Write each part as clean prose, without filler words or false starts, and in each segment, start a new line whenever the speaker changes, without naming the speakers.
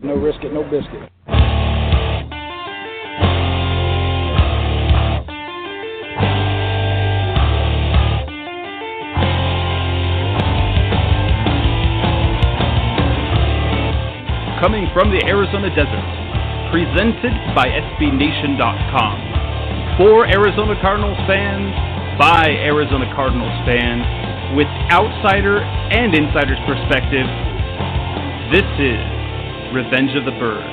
No risk it, no biscuit.
Coming from the Arizona desert, presented by SBNation.com. For Arizona Cardinals fans, by Arizona Cardinals fans, with outsider and insider's perspective, this is Revenge of the Birds.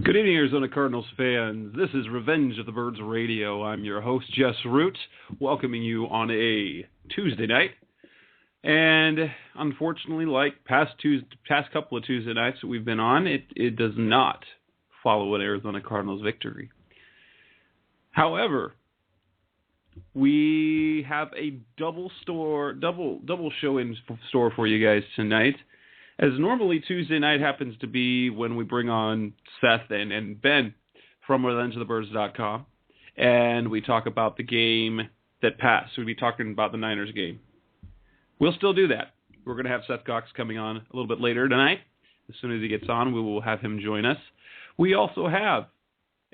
Good evening, Arizona Cardinals fans. This is Revenge of the Birds Radio. I'm your host, Jess Root, welcoming you on a Tuesday night. And unfortunately, like past couple of Tuesday nights that we've been on, it does not follow an Arizona Cardinals victory. However, we have a double show in store for you guys tonight. As normally Tuesday night happens to be when we bring on Seth and Ben from RevengeOfTheBirds.com, and we talk about the game that passed. We'll be talking about the Niners game. We'll still do that. We're going to have Seth Cox coming on a little bit later tonight. As soon as he gets on, we will have him join us. We also have,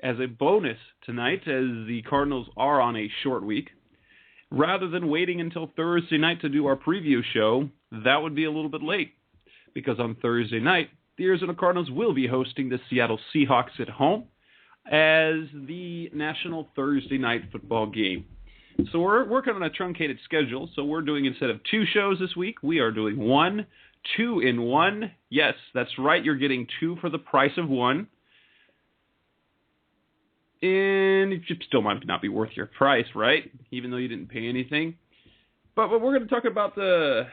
as a bonus tonight, as the Cardinals are on a short week, rather than waiting until Thursday night to do our preview show, that would be a little bit late, because on Thursday night, the Arizona Cardinals will be hosting the Seattle Seahawks at home as the National Thursday Night Football game. So we're working on a truncated schedule, so we're doing, instead of 2 shows this week, we are doing 1, 2 in 1. Yes, that's right, you're getting 2 for the price of 1. And it still might not be worth your price, right? Even though you didn't pay anything. But we're going to be talking about the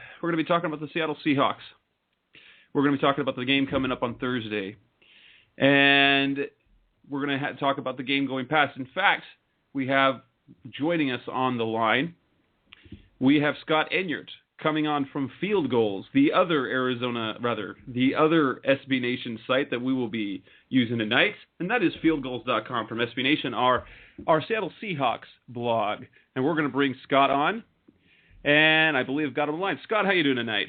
Seattle Seahawks. We're going to be talking about the game coming up on Thursday. And we're going to talk about the game going past. In fact, we have joining us on the line, we have Scott Enyeart coming on from Field Gulls, the other SB Nation site that we will be using tonight, and that is fieldgulls.com from SB Nation, our Seattle Seahawks blog. And we're going to bring Scott on, and I believe I've got him on the line. Scott, how you doing tonight?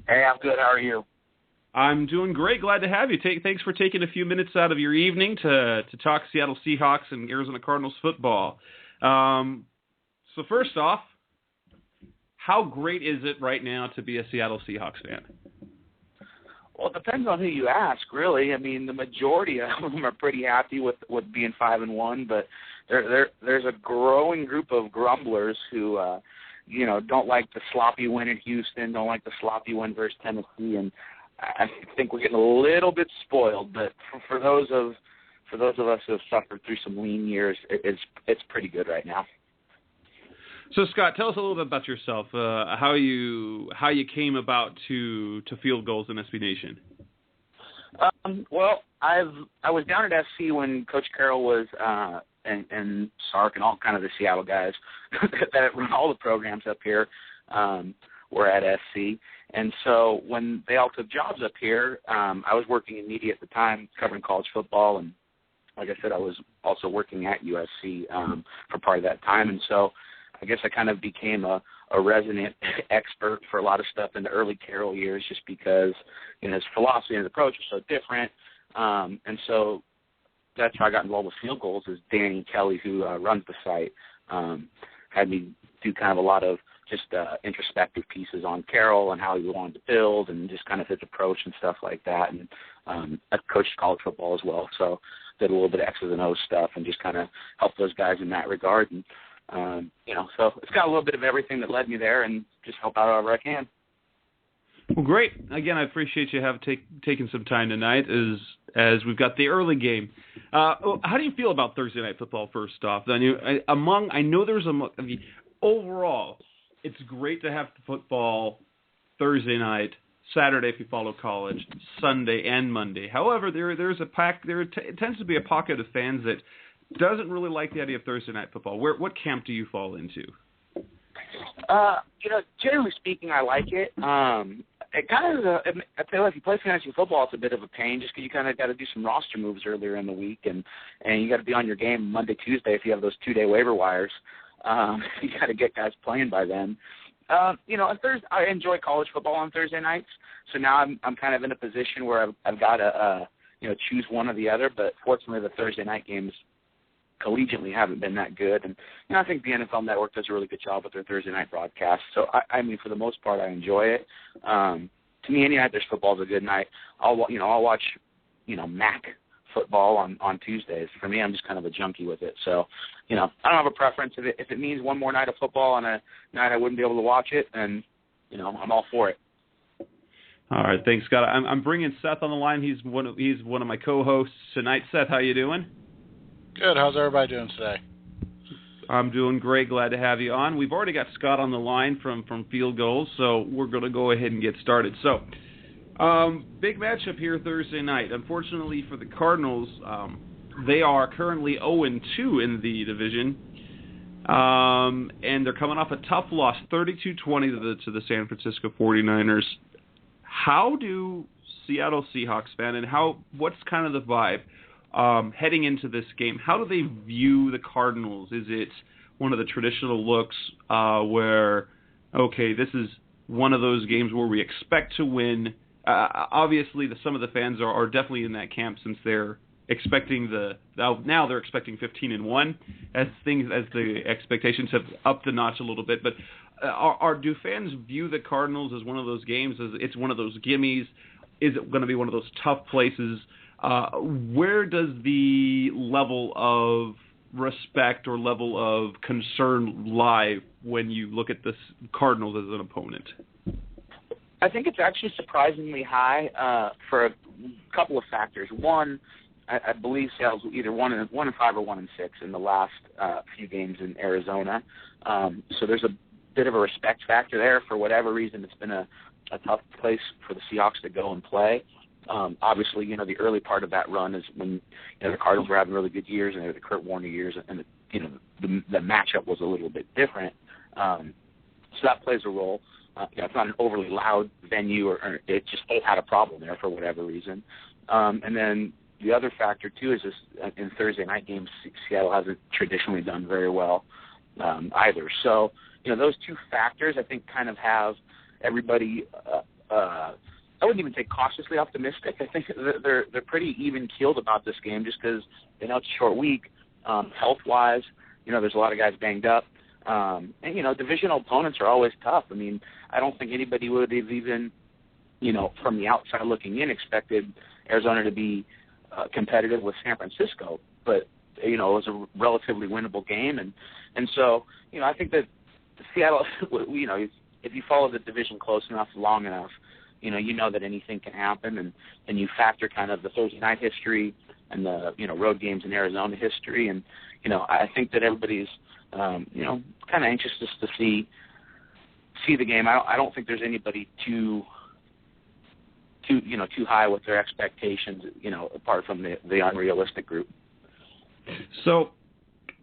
Hey, I'm good. How are you?
I'm doing great. Glad to have you. Thanks for taking a few minutes out of your evening to talk Seattle Seahawks and Arizona Cardinals football. So first off, how great is it right now to be a Seattle Seahawks fan?
Well, it depends on who you ask, really. I mean, the majority of them are pretty happy with being 5-1, but there's a growing group of grumblers who, don't like the sloppy win in Houston, don't like the sloppy win versus Tennessee, and I think we're getting a little bit spoiled. But for those of us who have suffered through some lean years, it's pretty good right now.
So, Scott, tell us a little bit about yourself, how you came about to Field Gulls and SB Nation.
Well, I was down at SC when Coach Carroll was and Sark and all kind of the Seattle guys that run all the programs up here were at SC. And so when they all took jobs up here, I was working in media at the time, covering college football, and like I said, I was also working at USC for part of that time. And so I guess I kind of became a resident expert for a lot of stuff in the early Carroll years, just because his philosophy and his approach was so different. And so that's how I got involved with Field Gulls, is Danny Kelly, who runs the site, had me do kind of a lot of just introspective pieces on Carroll and how he wanted to build and just kind of his approach and stuff like that. And I coached college football as well, so did a little bit of X's and O's stuff and just kind of helped those guys in that regard. And, so it's got a little bit of everything that led me there, and just help out however I can.
Well, great. Again, I appreciate you taking some time tonight as we've got the early game. How do you feel about Thursday Night Football, first off? Overall, it's great to have football Thursday night, Saturday if you follow college, Sunday and Monday. However, there tends to be a pocket of fans that doesn't really like the idea of Thursday Night Football. What camp do you fall into?
Generally speaking, I like it. It kind of, I feel like if you play fantasy football, it's a bit of a pain, just because you kind of got to do some roster moves earlier in the week, and you got to be on your game Monday, Tuesday if you have those 2-day waiver wires. You got to get guys playing by then. On Thursday, I enjoy college football on Thursday nights. So now I'm kind of in a position where I've got to choose one or the other. But fortunately, the Thursday night games collegiately haven't been that good. And I think the NFL Network does a really good job with their Thursday night broadcast. So I mean, for the most part, I enjoy it. To me, any night there's football is a good night. I'll watch MAC football on Tuesdays. For me, I'm just kind of a junkie with it. So, I don't have a preference. If it means one more night of football on a night I wouldn't be able to watch it, then, I'm all for it.
All right, thanks, Scott. I'm bringing Seth on the line. He's one of my co-hosts tonight. Seth, how you doing?
Good. How's everybody doing today?
I'm doing great. Glad to have you on. We've already got Scott on the line from Field Gulls, so we're going to go ahead and get started. So, big matchup here Thursday night. Unfortunately for the Cardinals, they are currently 0-2 in the division, and they're coming off a tough loss, 32-20 to the San Francisco 49ers. How do Seattle Seahawks fan, and what's kind of the vibe heading into this game? How do they view the Cardinals? Is it one of the traditional looks where, okay, this is one of those games where we expect to win? Obviously, some of the fans are definitely in that camp since they're expecting now they're expecting 15-1 as the expectations have upped a notch a little bit. But do fans view the Cardinals as one of those games, as it's one of those gimmies? Is it going to be one of those tough places? Where does the level of respect or level of concern lie when you look at the Cardinals as an opponent?
I think it's actually surprisingly high for a couple of factors. One, I believe Seattle's either 1-5 or 1-6 in the last few games in Arizona. So there's a bit of a respect factor there. For whatever reason, it's been a tough place for the Seahawks to go and play. Obviously, the early part of that run is when the Cardinals were having really good years, and they were the Kurt Warner years, and the matchup was a little bit different. So that plays a role. It's not an overly loud venue, or it just they had a problem there for whatever reason. And then the other factor too is just in Thursday night games, Seattle hasn't traditionally done very well either. So those two factors I think kind of have everybody. I wouldn't even say cautiously optimistic. I think they're pretty even-keeled about this game just because they know it's a short week. Health-wise, there's a lot of guys banged up. And divisional opponents are always tough. I mean, I don't think anybody would have even, from the outside looking in, expected Arizona to be competitive with San Francisco. But, it was a relatively winnable game. And so, I think that Seattle, if you follow the division close enough, long enough, you know that anything can happen, and you factor kind of the Thursday night history and the road games in Arizona history, and I think that everybody's kind of anxious just to see the game. I don't think there's anybody too high with their expectations, apart from the unrealistic group.
So,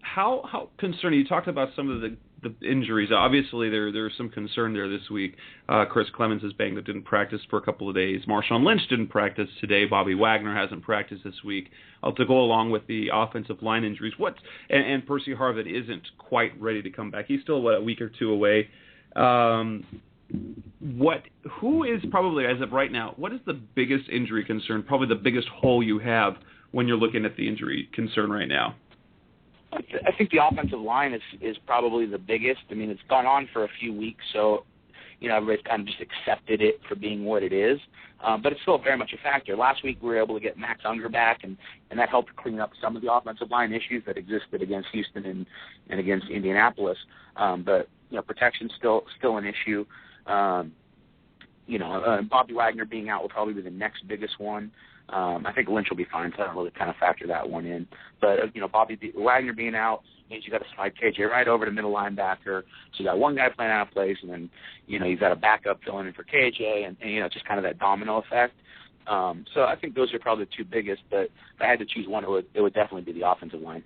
how concerned? You talked about some of the injuries. Obviously, there's some concern there this week. Chris Clemens is banged up, didn't practice for a couple of days. Marshawn Lynch didn't practice today. Bobby Wagner hasn't practiced this week. To go along with the offensive line injuries, and Percy Harvin isn't quite ready to come back. He's still a week or two away. Who is probably, as of right now, what is the biggest injury concern? Probably the biggest hole you have when you're looking at the injury concern right now.
I think the offensive line is probably the biggest. I mean, it's gone on for a few weeks, so everybody's kind of just accepted it for being what it is. But it's still very much a factor. Last week we were able to get Max Unger back, and that helped clean up some of the offensive line issues that existed against Houston and against Indianapolis. But protection's still an issue. Bobby Wagner being out will probably be the next biggest one. I think Lynch will be fine, so I don't really kind of factor that one in. But, Wagner being out means you got to slide KJ right over to middle linebacker. So you got one guy playing out of place, and then, you've got a backup filling in for KJ, and just kind of that domino effect. So I think those are probably the two biggest, but if I had to choose one, it would definitely be the offensive line.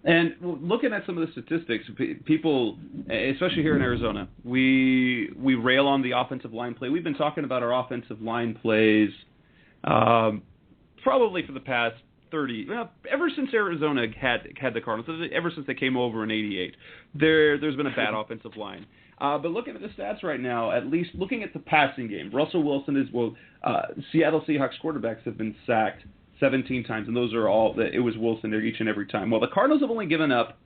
And looking at some of the statistics, people, especially here in Arizona, we rail on the offensive line play. We've been talking about our offensive line plays probably for the past 30, ever since Arizona had the Cardinals, ever since they came over in '88, there's been a bad offensive line. But looking at the stats right now, at least looking at the passing game, Russell Wilson Seattle Seahawks quarterbacks have been sacked 17 times, and those are all, it was Wilson there each and every time. Well, the Cardinals have only given up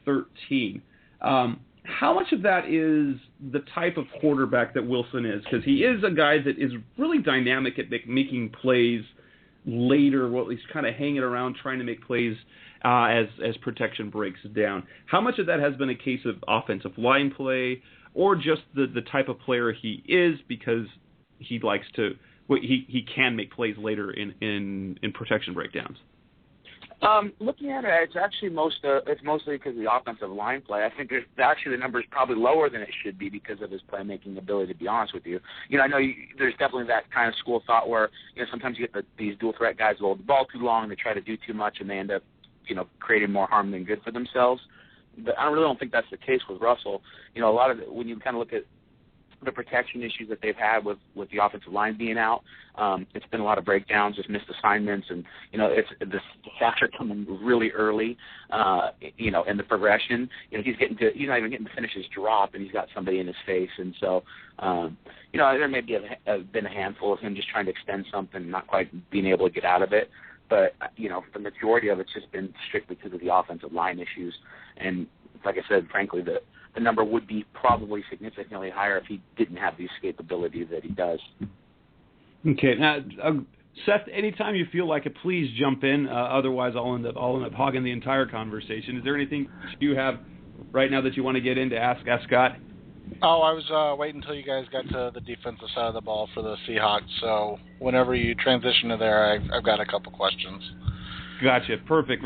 13. How much of that is the type of quarterback that Wilson is? Because he is a guy that is really dynamic at making plays later, well, he's kind of hanging around trying to make plays as protection breaks down. How much of that has been a case of offensive line play or just the type of player he is because he likes to, he can make plays later in protection breakdowns?
Looking at it, it's actually mostly because of the offensive line play. I think the number is probably lower than it should be because of his playmaking ability, to be honest with you. I know there's definitely that kind of school of thought where, sometimes you get these dual threat guys who hold the ball too long, they try to do too much, and they end up, creating more harm than good for themselves. But I really don't think that's the case with Russell. A lot of it, when you kind of look at the protection issues that they've had with the offensive line being out, it's been a lot of breakdowns, just missed assignments, and it's the sacks are coming really early, in the progression. He's not even getting to finish his drop, and he's got somebody in his face, and so there may be been a handful of him just trying to extend something, and not quite being able to get out of it. But the majority of it's just been strictly because of the offensive line issues, and like I said, frankly, the number would be probably significantly higher if he didn't have the escapability that he does.
Okay. Now, Seth, anytime you feel like it, please jump in. Otherwise, I'll end up hogging the entire conversation. Is there anything you have right now that you want to get in to ask Scott?
Oh, I was waiting until you guys got to the defensive side of the ball for the Seahawks. So whenever you transition to there, I've got a couple questions.
Gotcha. Perfect.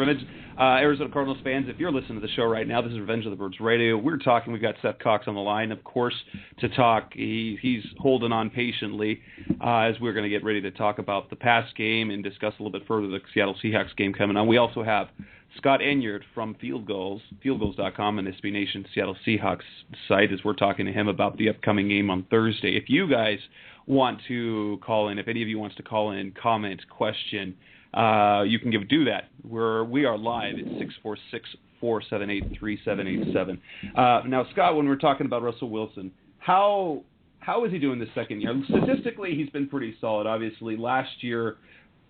Arizona Cardinals fans, if you're listening to the show right now, this is Revenge of the Birds Radio. We've got Seth Cox on the line, of course, to talk. He's holding on patiently as we're going to get ready to talk about the past game and discuss a little bit further the Seattle Seahawks game coming on. We also have Scott Enyeart from Field Gulls, fieldgulls.com, and SB Nation Seattle Seahawks site as we're talking to him about the upcoming game on Thursday. If you guys want to call in, if any of you wants to call in, comment, question, you can do that. We are live at 646-478-3787. Now, Scott, when we're talking about Russell Wilson, how is he doing this second year? Statistically, he's been pretty solid. Obviously, last year,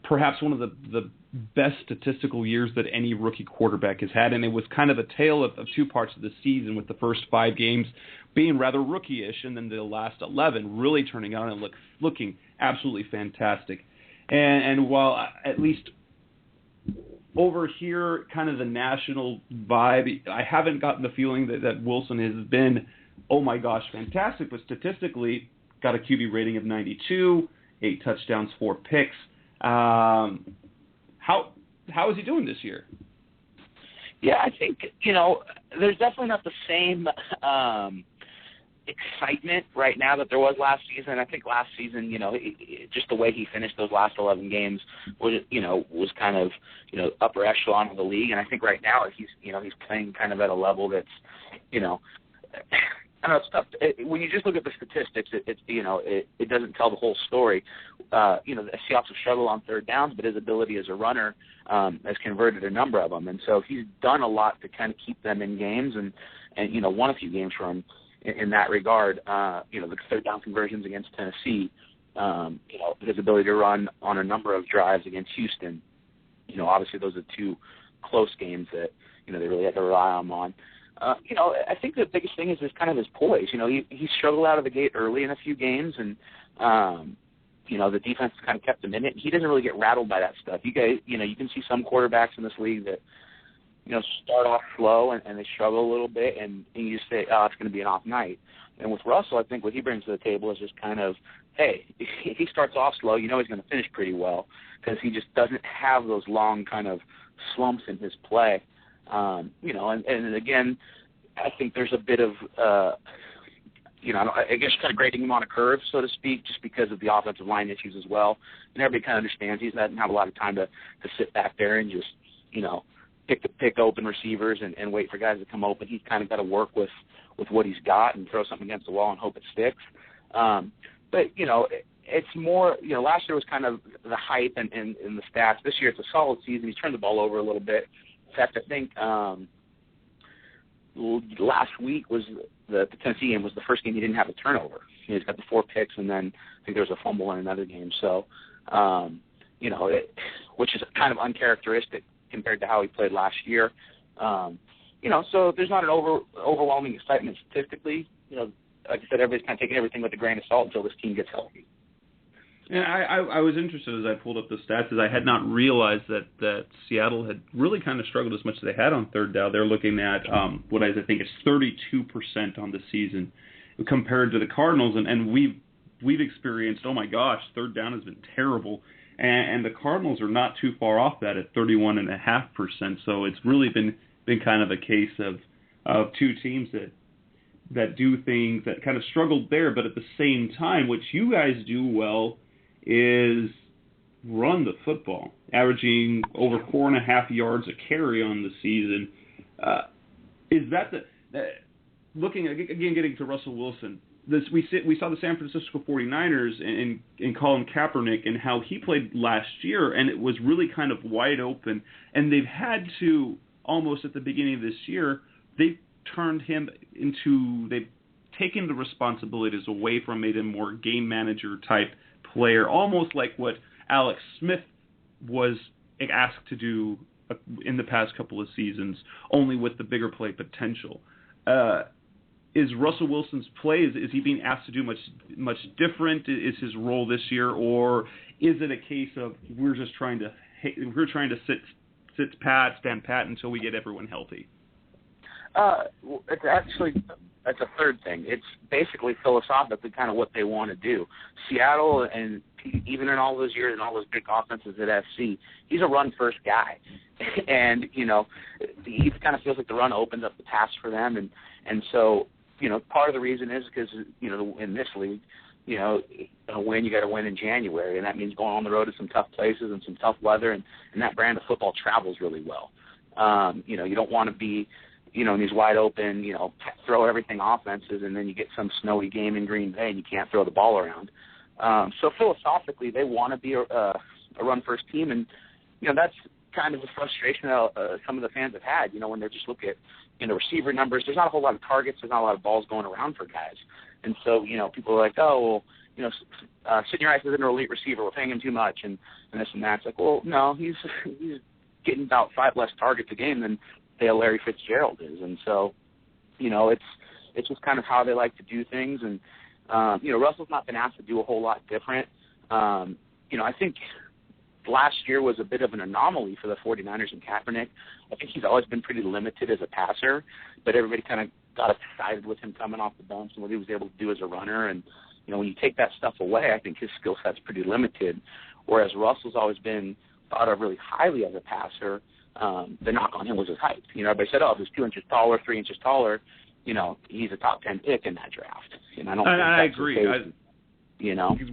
perhaps one of the best statistical years that any rookie quarterback has had, and it was kind of a tale of two parts of the season, with the first 5 games being rather rookie-ish, and then the last 11 really turning out and looking absolutely fantastic. And while at least over here, kind of the national vibe, I haven't gotten the feeling that Wilson has been, oh my gosh, fantastic, but statistically got a QB rating of 92, 8 touchdowns, 4 picks. How is he doing this year?
Yeah, I think, there's definitely not the same excitement right now that there was last season. I think last season, just the way he finished those last 11 games was kind of, upper echelon of the league. And I think right now he's playing kind of at a level that's, I don't know, it's tough. When you just look at the statistics, it doesn't tell the whole story. The Seahawks have struggled on third downs, but his ability as a runner has converted a number of them. And so he's done a lot to kind of keep them in games and won a few games for him in that regard. The third down conversions against Tennessee, his ability to run on a number of drives against Houston. Obviously those are 2 close games that, they really had to rely on him on. I think the biggest thing is kind of his poise. He struggled out of the gate early in a few games, and the defense kind of kept him in it. He doesn't really get rattled by that stuff. You guys, you can see some quarterbacks in this league that start off slow and they struggle a little bit, and you just say, oh, it's going to be an off night. And with Russell, I think what he brings to the table is just kind of, hey, if he starts off slow, he's going to finish pretty well, because he just doesn't have those long kind of slumps in his play. And again, I think there's a bit of, I guess kind of grading him on a curve, so to speak, just because of the offensive line issues as well. And everybody kind of understands he doesn't have a lot of time to sit back there and just, pick open receivers and wait for guys to come open. He's kind of got to work with what he's got and throw something against the wall and hope it sticks. But it's more, last year was kind of the hype and the stats. This year it's a solid season. He's turned the ball over a little bit. In fact, I think last week was the Tennessee game was the first game he didn't have a turnover. He's got the 4 picks, and then I think there was a fumble in another game. So, which is kind of uncharacteristic compared to how he played last year. So there's not an overwhelming excitement statistically. Like I said, everybody's kind of taking everything with a grain of salt until this team gets healthy.
Yeah, I was interested as I pulled up the stats, as I had not realized that Seattle had really kind of struggled as much as they had on third down. They're looking at what I think is 32% on the season compared to the Cardinals, and we've experienced, oh my gosh, third down has been terrible, and the Cardinals are not too far off that at 31.5%. So it's really been kind of a case of two teams that do things that kind of struggled there, but at the same time, what you guys do well is run the football, averaging over 4.5 yards a carry on the season. Is that looking again, getting to Russell Wilson? We saw the San Francisco 49ers and Colin Kaepernick and how he played last year, and it was really kind of wide open. And they've had to almost at the beginning of this year, they've taken the responsibilities away from, made him more game manager type player, almost like what Alex Smith was asked to do in the past couple of seasons, only with the bigger play potential. Is Russell Wilson's play, is he being asked to do much different? Is his role this year, or is it a case of we're trying to stand pat until we get everyone healthy?
That's a third thing. It's basically philosophically kind of what they want to do. Seattle, and even in all those years and all those big offenses at SC, he's a run-first guy. And, he kind of feels like the run opens up the pass for them. And so, part of the reason is because, in this league, win, you got to win in January. And that means going on the road to some tough places and some tough weather. And that brand of football travels really well. You don't want to be, in these wide open, throw everything offenses, and then you get some snowy game in Green Bay and you can't throw the ball around. So philosophically, they want to be a run-first team, and that's kind of the frustration that some of the fans have had. When they're just looking at receiver numbers, there's not a whole lot of targets, there's not a lot of balls going around for guys, and so people are like, oh well, Sidney Rice is an elite receiver, we're paying him too much, and this and that. It's like, well, no, he's getting about 5 less targets a game than Larry Fitzgerald is, and so it's just kind of how they like to do things, and Russell's not been asked to do a whole lot different. I think last year was a bit of an anomaly for the 49ers and Kaepernick. I think he's always been pretty limited as a passer, but everybody kind of got excited with him coming off the bench and what he was able to do as a runner, and when you take that stuff away, I think his skill set's pretty limited, whereas Russell's always been thought of really highly as a passer. The knock on him was his height. Everybody said, if he's 2 inches taller, 3 inches taller, he's a top 10 pick in that draft. I
agree.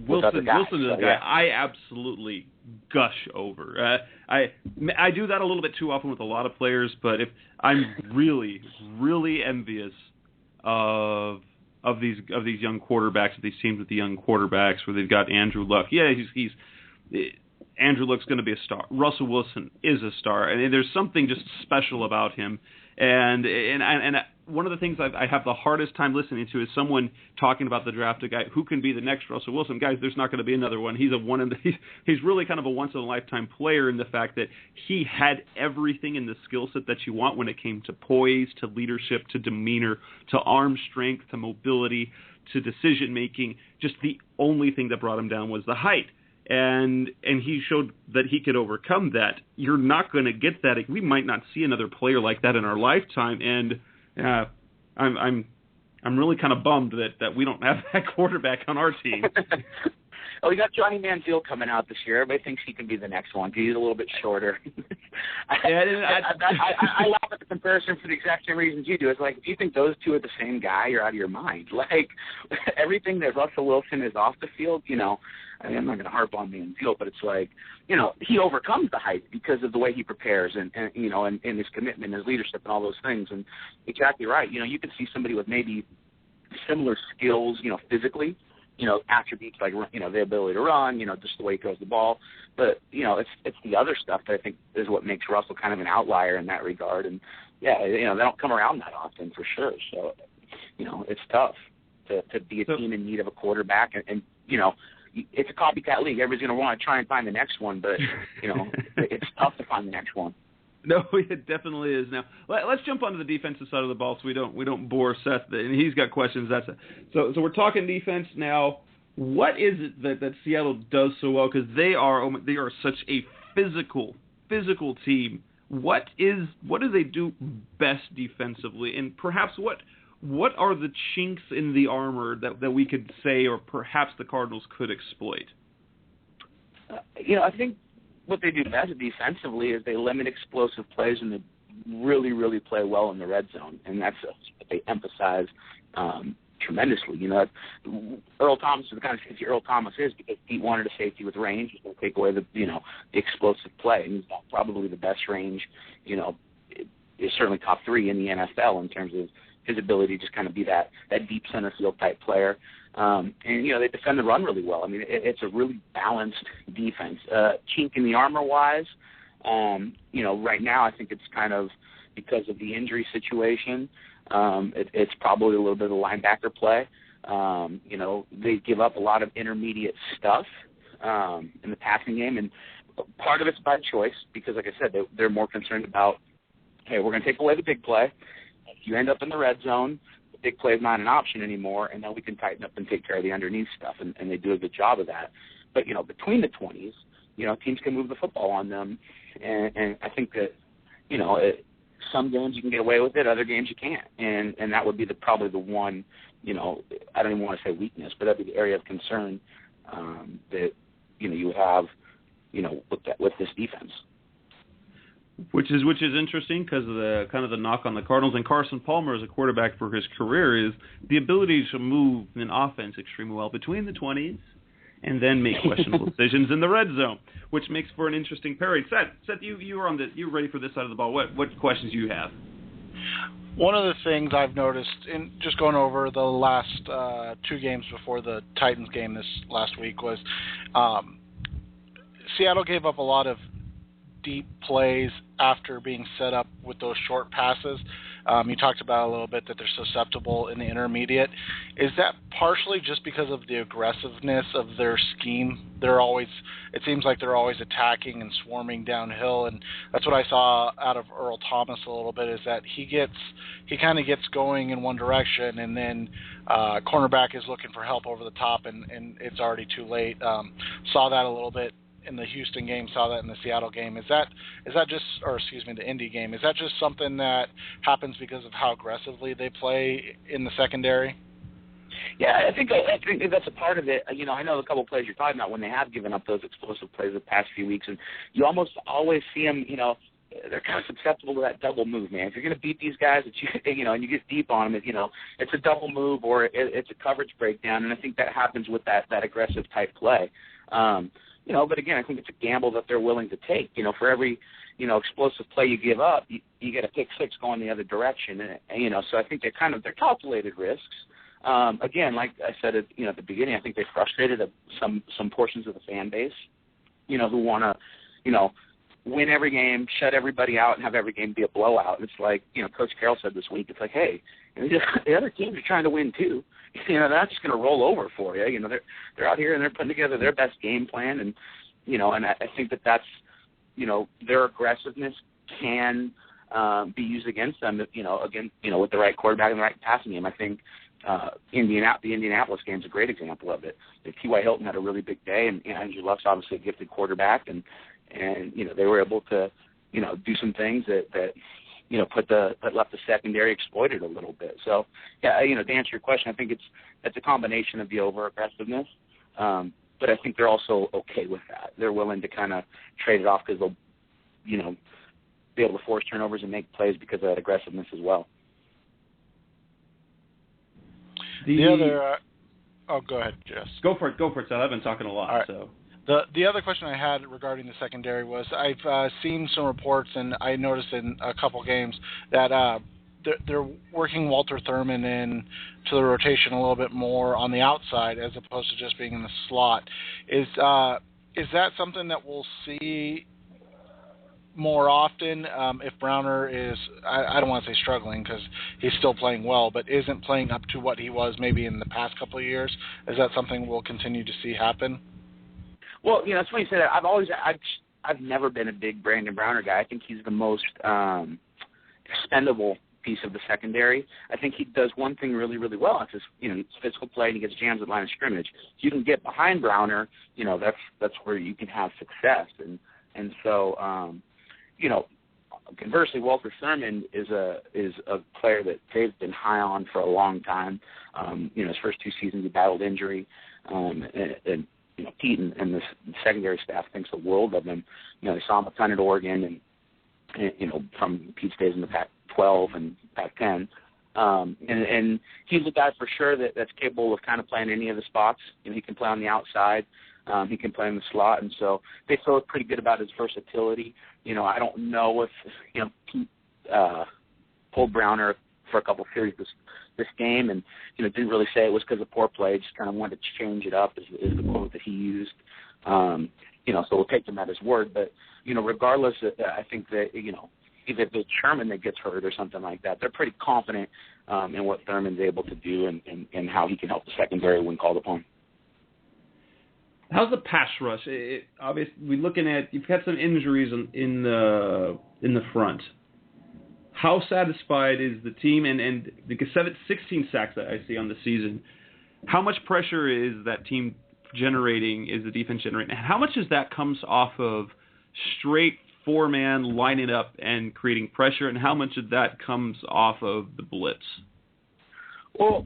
Wilson is a guy I absolutely gush over. I do that a little bit too often with a lot of players, but if I'm really, really envious of these young quarterbacks, of these teams with the young quarterbacks where they've got Andrew Luck. Yeah, he's Andrew Luck's going to be a star. Russell Wilson is a star, and there's something just special about him. And one of the things I have the hardest time listening to is someone talking about the draft, a guy who can be the next Russell Wilson. Guys, there's not going to be another one. He's he's really kind of a once in a lifetime player in the fact that he had everything in the skill set that you want when it came to poise, to leadership, to demeanor, to arm strength, to mobility, to decision making. Just the only thing that brought him down was the height. And he showed that he could overcome that. You're not going to get that. We might not see another player like that in our lifetime. And I'm really kind of bummed that we don't have that quarterback on our team.
Oh, we got Johnny Manziel coming out this year. Everybody thinks he can be the next one. He's a little bit shorter. I laugh at the comparison for the exact same reasons you do. It's like, if you think those two are the same guy, you're out of your mind. Like, everything that Russell Wilson is off the field, I'm not going to harp on Manziel, but it's like, he overcomes the height because of the way he prepares and his commitment, his leadership, and all those things. And exactly right. You can see somebody with maybe similar skills, physically, attributes like, the ability to run, just the way he throws the ball. But, it's the other stuff that I think is what makes Russell kind of an outlier in that regard. And, yeah, they don't come around that often for sure. So, it's tough to be a team in need of a quarterback, and it's a copycat league. Everybody's going to want to try and find the next one, but it's tough to find the next one.
No, it definitely is. Now, let's jump onto the defensive side of the ball so we don't bore Seth, and he's got questions. So we're talking defense now. What is it that Seattle does so well? Because they are such a physical team. What do they do best defensively? And perhaps what are the chinks in the armor that we could say, or perhaps the Cardinals could exploit?
I think what they do best defensively is they limit explosive plays, and they really, really play well in the red zone, and that's what they emphasize tremendously. Earl Thomas is the kind of safety Earl Thomas is, because he wanted a safety with range. He's going to take away the explosive play, and he's got probably the best range. Is certainly top 3 in the NFL in terms of his ability to just kind of be that deep center field type player. And they defend the run really well. I mean, it's a really balanced defense. Chink in the armor wise, right now I think it's kind of because of the injury situation. It's probably a little bit of a linebacker play. They give up a lot of intermediate stuff in the passing game, and part of it's by choice because, like I said, they're more concerned about, hey, we're going to take away the big play. If you end up in the red zone, the big play is not an option anymore, and then we can tighten up and take care of the underneath stuff, and they do a good job of that. But, between the 20s, teams can move the football on them, and I think that, some games you can get away with it, other games you can't, and that would be probably the one, I don't even want to say weakness, but that'd be the area of concern that, you have, with this defense.
Which is interesting because of the kind of the knock on the Cardinals, and Carson Palmer as a quarterback for his career is the ability to move an offense extremely well between the 20s and then make questionable decisions in the red zone, which makes for an interesting pairing. Seth, you're ready for this side of the ball. What questions do you have?
One of the things I've noticed in just going over the last 2 games before the Titans game this last week was Seattle gave up a lot of deep plays after being set up with those short passes. You talked about a little bit that they're susceptible in the intermediate. Is that partially just because of the aggressiveness of their scheme? It seems like they're always attacking and swarming downhill, and that's what I saw out of Earl Thomas a little bit, is that he kind of gets going in one direction, and then cornerback is looking for help over the top, and it's already too late. Saw that a little bit in the Houston game, saw that in the Seattle game. Is that just, or excuse me, the Indy game, is that just something that happens because of how aggressively they play in the secondary?
Yeah, I think that's a part of it. I know a couple of plays you're talking about when they have given up those explosive plays the past few weeks, and you almost always see them, they're kind of susceptible to that double move, man. If you're going to beat these guys, and you get deep on them, it's a double move or it's a coverage breakdown, and I think that happens with that aggressive type play. But again, I think it's a gamble that they're willing to take. For every, explosive play you give up, you get a pick 6 going the other direction. And so I think they're calculated risks. Again, like I said at the beginning, I think they frustrated some portions of the fan base, who want to, win every game, shut everybody out, and have every game be a blowout. It's like, Coach Carroll said this week, it's like, hey, the other teams are trying to win too. They're not just going to roll over for you. They're out here and they're putting together their best game plan, and and I think that's their aggressiveness can be used against them. With the right quarterback and the right passing game. I think the Indianapolis game is a great example of it. T.Y. Hilton had a really big day, and Andrew Luck's obviously a gifted quarterback, and they were able to do some things that left the secondary exploited a little bit. So, yeah, to answer your question, I think it's a combination of the over-aggressiveness, but I think they're also okay with that. They're willing to kind of trade it off because they'll, be able to force turnovers and make plays because of that aggressiveness as well.
Go ahead, Jess.
Go for it, Seth. I've been talking a lot,
right.
So.
The other question I had regarding the secondary was I've seen some reports, and I noticed in a couple games that they're working Walter Thurman in to the rotation a little bit more on the outside as opposed to just being in the slot. Is that something that we'll see more often if Browner is, I don't want to say struggling because he's still playing well, but isn't playing up to what he was maybe in the past couple of years? Is that something we'll continue to see happen?
Well, it's funny you say that. I've never been a big Brandon Browner guy. I think he's the most expendable piece of the secondary. I think he does one thing really, really well. It's his, his physical play, and he gets jams at line of scrimmage. If you can get behind Browner, that's where you can have success. And so, conversely, Walter Thurmond is a player that they've been high on for a long time. His first 2 seasons he battled injury, and Pete and the secondary staff thinks the world of him. They saw him a ton at Oregon, and from Pete's days in the Pac-12 and Pac-10. And he's a guy for sure that's capable of kind of playing any of the spots. He can play on the outside. He can play in the slot, and so they feel pretty good about his versatility. I don't know if Pete pulled Browner for a couple of series this game, and didn't really say it was because of poor play. Just kind of wanted to change it up, is the quote that he used. So we'll take him at his word. But regardless, I think that if it's Sherman that gets hurt or something like that, they're pretty confident in what Thurman's able to do and how he can help the secondary when called upon.
How's the pass rush? Obviously, we're looking at, you've had some injuries in the front. How satisfied is the team? And the 16 sacks that I see on the season, how much pressure is that team generating, is the defense generating? And how much of that comes off of straight 4-man lining up and creating pressure, and how much of that comes off of the blitz?
Well,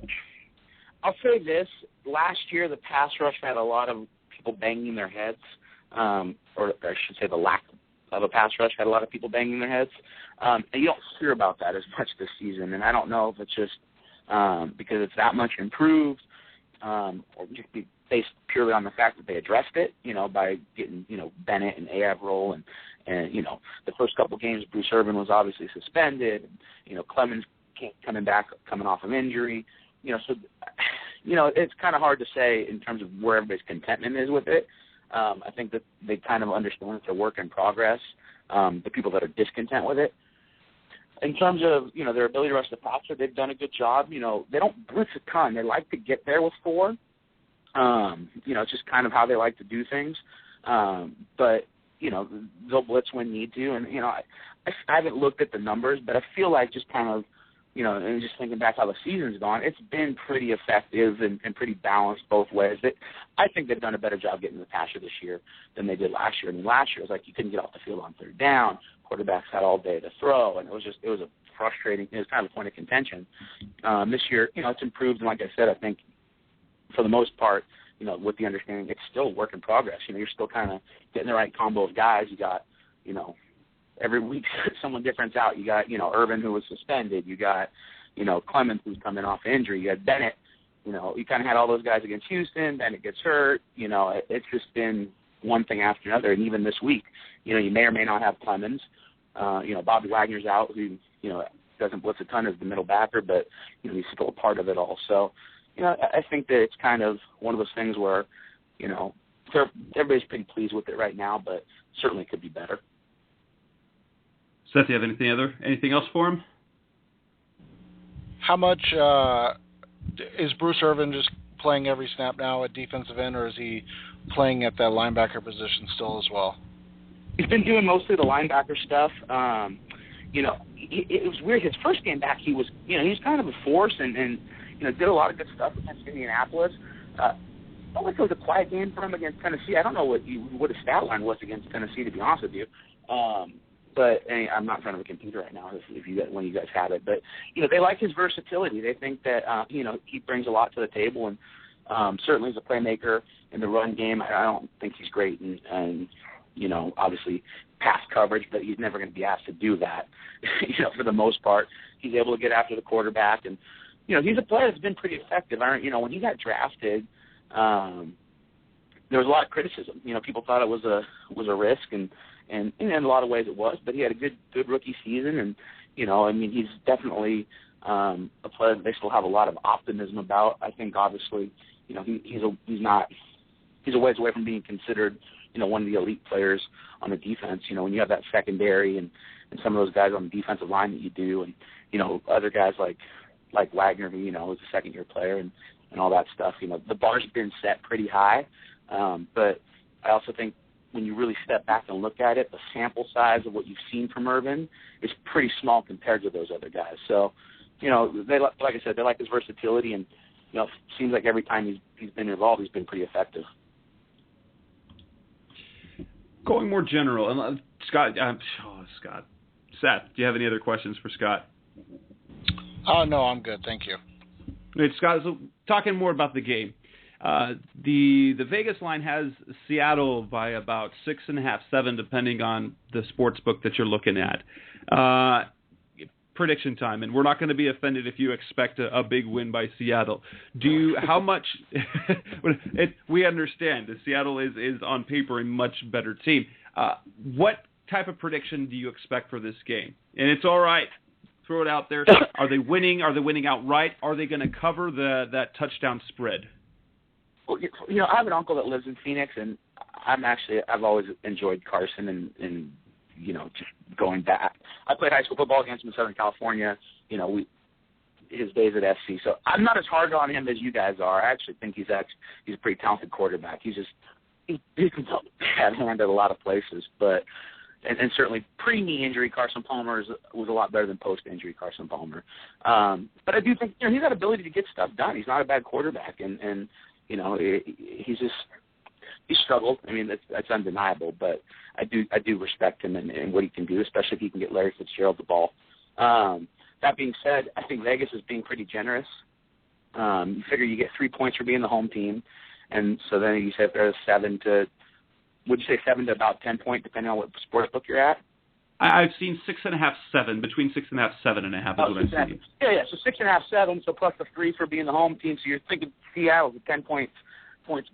I'll say this. Last year, the pass rush had a lot of people banging their heads, or I should say the lack of a pass rush had a lot of people banging their heads. And you don't hear about that as much this season, and I don't know if it's just because it's that much improved, or just be based purely on the fact that they addressed it, by getting, Bennett and Averill and the first couple of games, Bruce Irvin was obviously suspended, Clemens coming off of injury, so, it's kind of hard to say in terms of where everybody's contentment is with it. I think that they kind of understand it's a work in progress, the people that are discontent with it. In terms of, their ability to rush the passer, they've done a good job. They don't blitz a ton. They like to get there with 4. It's just kind of how they like to do things. But, they'll blitz when need to. And, I haven't looked at the numbers, but I feel like just kind of, and just thinking back how the season's gone, it's been pretty effective and pretty balanced both ways. I think they've done a better job getting the passer this year than they did last year. I mean, last year it was like you couldn't get off the field on third down. Quarterbacks had all day to throw, and it was a frustrating. It was kind of a point of contention. This year, it's improved, and like I said, I think for the most part, with the understanding it's still a work in progress. You're still kind of getting the right combo of guys. You got, every week someone different's out. You got, Irvin, who was suspended. You got, Clemens, who's coming off injury. You got Bennett. You kind of had all those guys against Houston. Bennett gets hurt. It's just been one thing after another. And even this week, you may or may not have Clemens. Bobby Wagner's out, who, doesn't blitz a ton as the middle backer, but, he's still a part of it all. So, I think that it's kind of one of those things where, everybody's pretty pleased with it right now, but certainly could be better.
Seth, do you have anything else for him?
How much is Bruce Irvin just playing every snap now at defensive end, or is he playing at that linebacker position still as well?
He's been doing mostly the linebacker stuff. It was weird. His first game back, he was kind of a force and did a lot of good stuff against Indianapolis. Felt like it was a quiet game for him against Tennessee. I don't know what his stat line was against Tennessee, to be honest with you. But I'm not in front of a computer right now when you guys have it. But, they like his versatility. They think that, he brings a lot to the table. And certainly as a playmaker in the run game, I don't think he's great and obviously pass coverage, but he's never going to be asked to do that, for the most part. He's able to get after the quarterback. And, he's a player that's been pretty effective. When he got drafted, there was a lot of criticism. People thought it was a risk, and in a lot of ways it was, but he had a good rookie season, and he's definitely a player that they still have a lot of optimism about. I think obviously, he's a ways away from being considered, one of the elite players on the defense. When you have that secondary and some of those guys on the defensive line that you do, and other guys like Wagner, who is a second-year player, and all that stuff. The bar's been set pretty high, but I also think when you really step back and look at it, the sample size of what you've seen from Irvin is pretty small compared to those other guys. So, they like I said, they like his versatility, and it seems like every time he's been involved, he's been pretty effective.
Going more general, and Scott, Seth, do you have any other questions for Scott?
No, I'm good. Thank you.
Right, Scott, so talking more about the game. The Vegas line has Seattle by about 6.5, 7, depending on the sports book that you're looking at. Prediction time, and we're not going to be offended if you expect a big win by Seattle. How much? We understand that Seattle is on paper a much better team. What type of prediction do you expect for this game? And it's all right. Throw it out there. Are they winning? Are they winning outright? Are they going to cover that touchdown spread?
Well, I have an uncle that lives in Phoenix, and I've always enjoyed Carson and just going back. I played high school football against him in Southern California. His days at SC. So I'm not as hard on him as you guys are. I actually think he's a pretty talented quarterback. He can tell bad hand at a lot of places, but and certainly pre-knee injury Carson Palmer was a lot better than post-injury Carson Palmer. But I do think he's got ability to get stuff done. He's not a bad quarterback, and he's struggled. I mean, that's undeniable, but I do respect him and what he can do, especially if he can get Larry Fitzgerald the ball. That being said, I think Vegas is being pretty generous. You figure you get 3 points for being the home team, and so then you say if there's 7 to about 10 point, depending on what sports book you're at.
I've seen 6.5, 7, between 6.5, 7.5 is what I've seen.
Yeah. So 6.5, 7. So plus the 3 for being the home team. So you're thinking Seattle's 10 points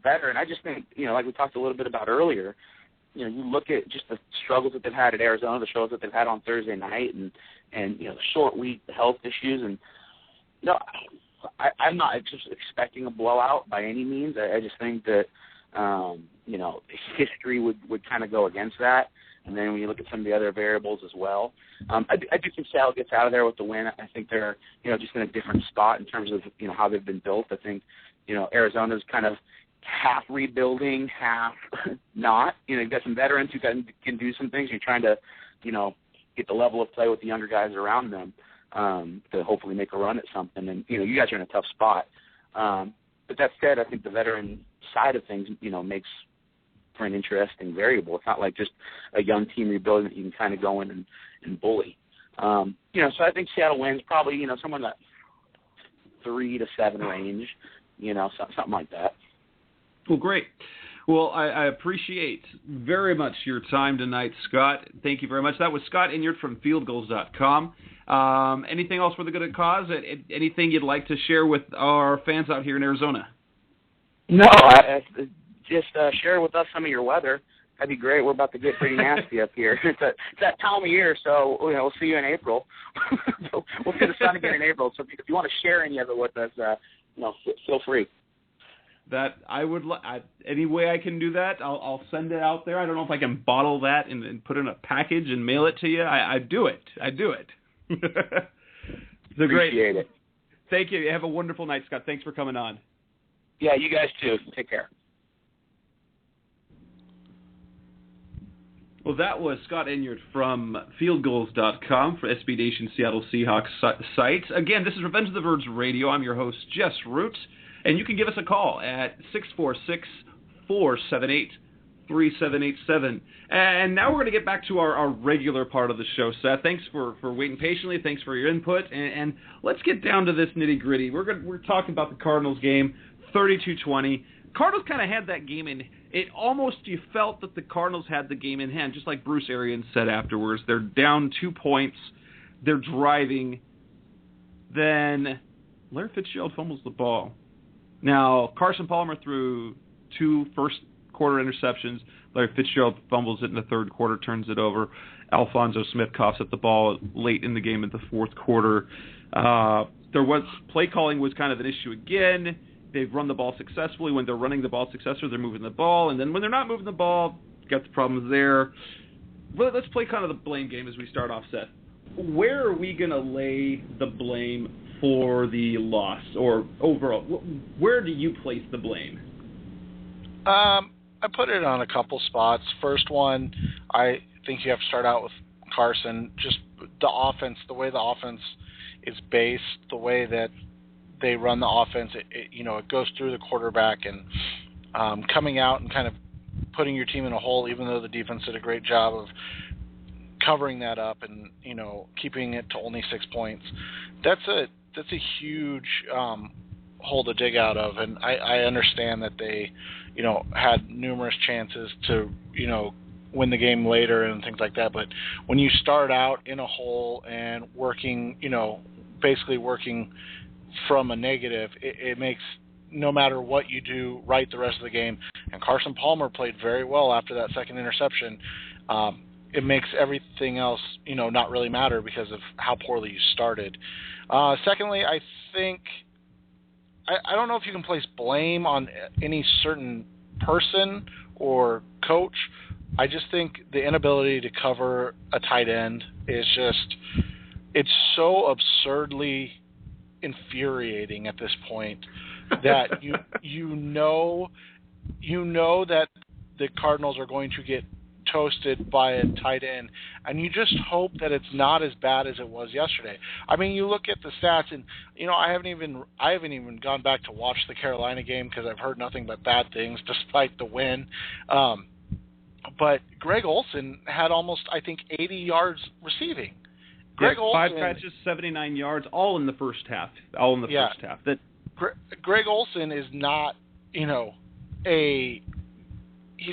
better. And I just think, like we talked a little bit about earlier, you look at just the struggles that they've had at Arizona, the struggles that they've had on Thursday night, and the short week, the health issues, and I'm not just expecting a blowout by any means. I just think that history would kind of go against that. And then when you look at some of the other variables as well, I do think Seattle gets out of there with the win. I think they're, just in a different spot in terms of, how they've been built. I think, Arizona's kind of half rebuilding, half not. You've got some veterans who can do some things. You're trying to, get the level of play with the younger guys around them to hopefully make a run at something. And, you guys are in a tough spot. But that said, I think the veteran side of things, makes for an interesting variable. It's not like just a young team rebuilding that you can kind of go in and bully. So I think Seattle wins probably, somewhere in that 3 to 7 range, something like that.
Well, great. Well, I appreciate very much your time tonight, Scott. Thank you very much. That was Scott Enyeart from FieldGulls.com. Anything else for the good of cause? Anything you'd like to share with our fans out here in Arizona?
No, just share with us some of your weather. That'd be great. We're about to get pretty nasty up here. It's that time of year, so we'll see you in April. We'll see the sun again in April. So if you want to share any of it with us, feel free.
That I would any way I can do that, I'll send it out there. I don't know if I can bottle that and put it in a package and mail it to you. I do it. So
Appreciate it.
Thank you. Have a wonderful night, Scott. Thanks for coming on.
Yeah, you guys too. Take care.
Well, that was Scott Enyeart from FieldGulls.com for SB Nation Seattle Seahawks site. Again, this is Revenge of the Birds Radio. I'm your host, Jess Root, and you can give us a call at 646-478-3787. And now we're going to get back to our regular part of the show, Seth. Thanks for waiting patiently. Thanks for your input. And let's get down to this nitty-gritty. We're talking about the Cardinals game, 32-20. Cardinals kind of had that game in. It almost, you felt that the Cardinals had the game in hand, just like Bruce Arians said afterwards. They're down 2 points. They're driving. Then Larry Fitzgerald fumbles the ball. Now, Carson Palmer threw 2 first-quarter interceptions. Larry Fitzgerald fumbles it in the third quarter, turns it over. Alfonso Smith coughs at the ball late in the game in the fourth quarter. Play calling was kind of an issue again. They've run the ball successfully. When they're running the ball successfully, they're moving the ball. And then when they're not moving the ball, got the problems there. But let's play kind of the blame game as we start off, Seth. Where are we going to lay the blame for the loss, or overall? Where do you place the blame?
I put it on a couple spots. First one, I think you have to start out with Carson. Just the offense, the way the offense is based, the way that they run the offense, it goes through the quarterback, and coming out and kind of putting your team in a hole, even though the defense did a great job of covering that up and, keeping it to only 6 points. That's a huge hole to dig out of, and I understand that they, had numerous chances to, win the game later and things like that. But when you start out in a hole and working, basically working from a negative, it makes, no matter what you do, right the rest of the game. And Carson Palmer played very well after that second interception. It makes everything else, not really matter because of how poorly you started. Secondly, I think, I don't know if you can place blame on any certain person or coach. I just think the inability to cover a tight end is just, it's so absurdly infuriating at this point that you know that the Cardinals are going to get toasted by a tight end, and you just hope that it's not as bad as it was yesterday. I mean, you look at the stats, and I haven't even gone back to watch the Carolina game because I've heard nothing but bad things despite the win. But Greg Olsen had almost, I think, 80 yards receiving.
Greg Olsen, 5 catches, 79 yards, all in the first half. First half.
Greg Olsen is not, he's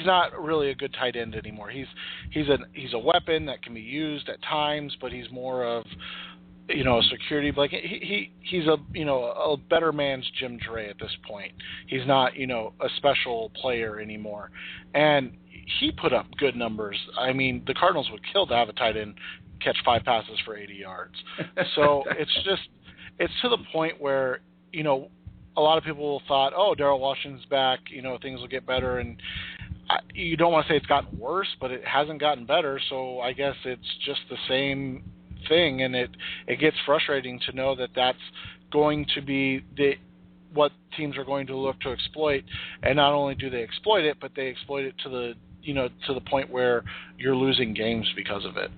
not really a good tight end anymore. He's a weapon that can be used at times, but he's more of, a security blanket. He's a better man's Jim Dre at this point. He's not, a special player anymore. And he put up good numbers. I mean, the Cardinals would kill to have a tight end catch 5 passes for 80 yards. So it's to the point where, a lot of people thought, oh, Darrell Washington's back, things will get better. And you don't want to say it's gotten worse, but it hasn't gotten better. So I guess it's just the same thing. And it gets frustrating to know that that's going to be what teams are going to look to exploit. And not only do they exploit it, but they exploit it to the point where you're losing games because of it.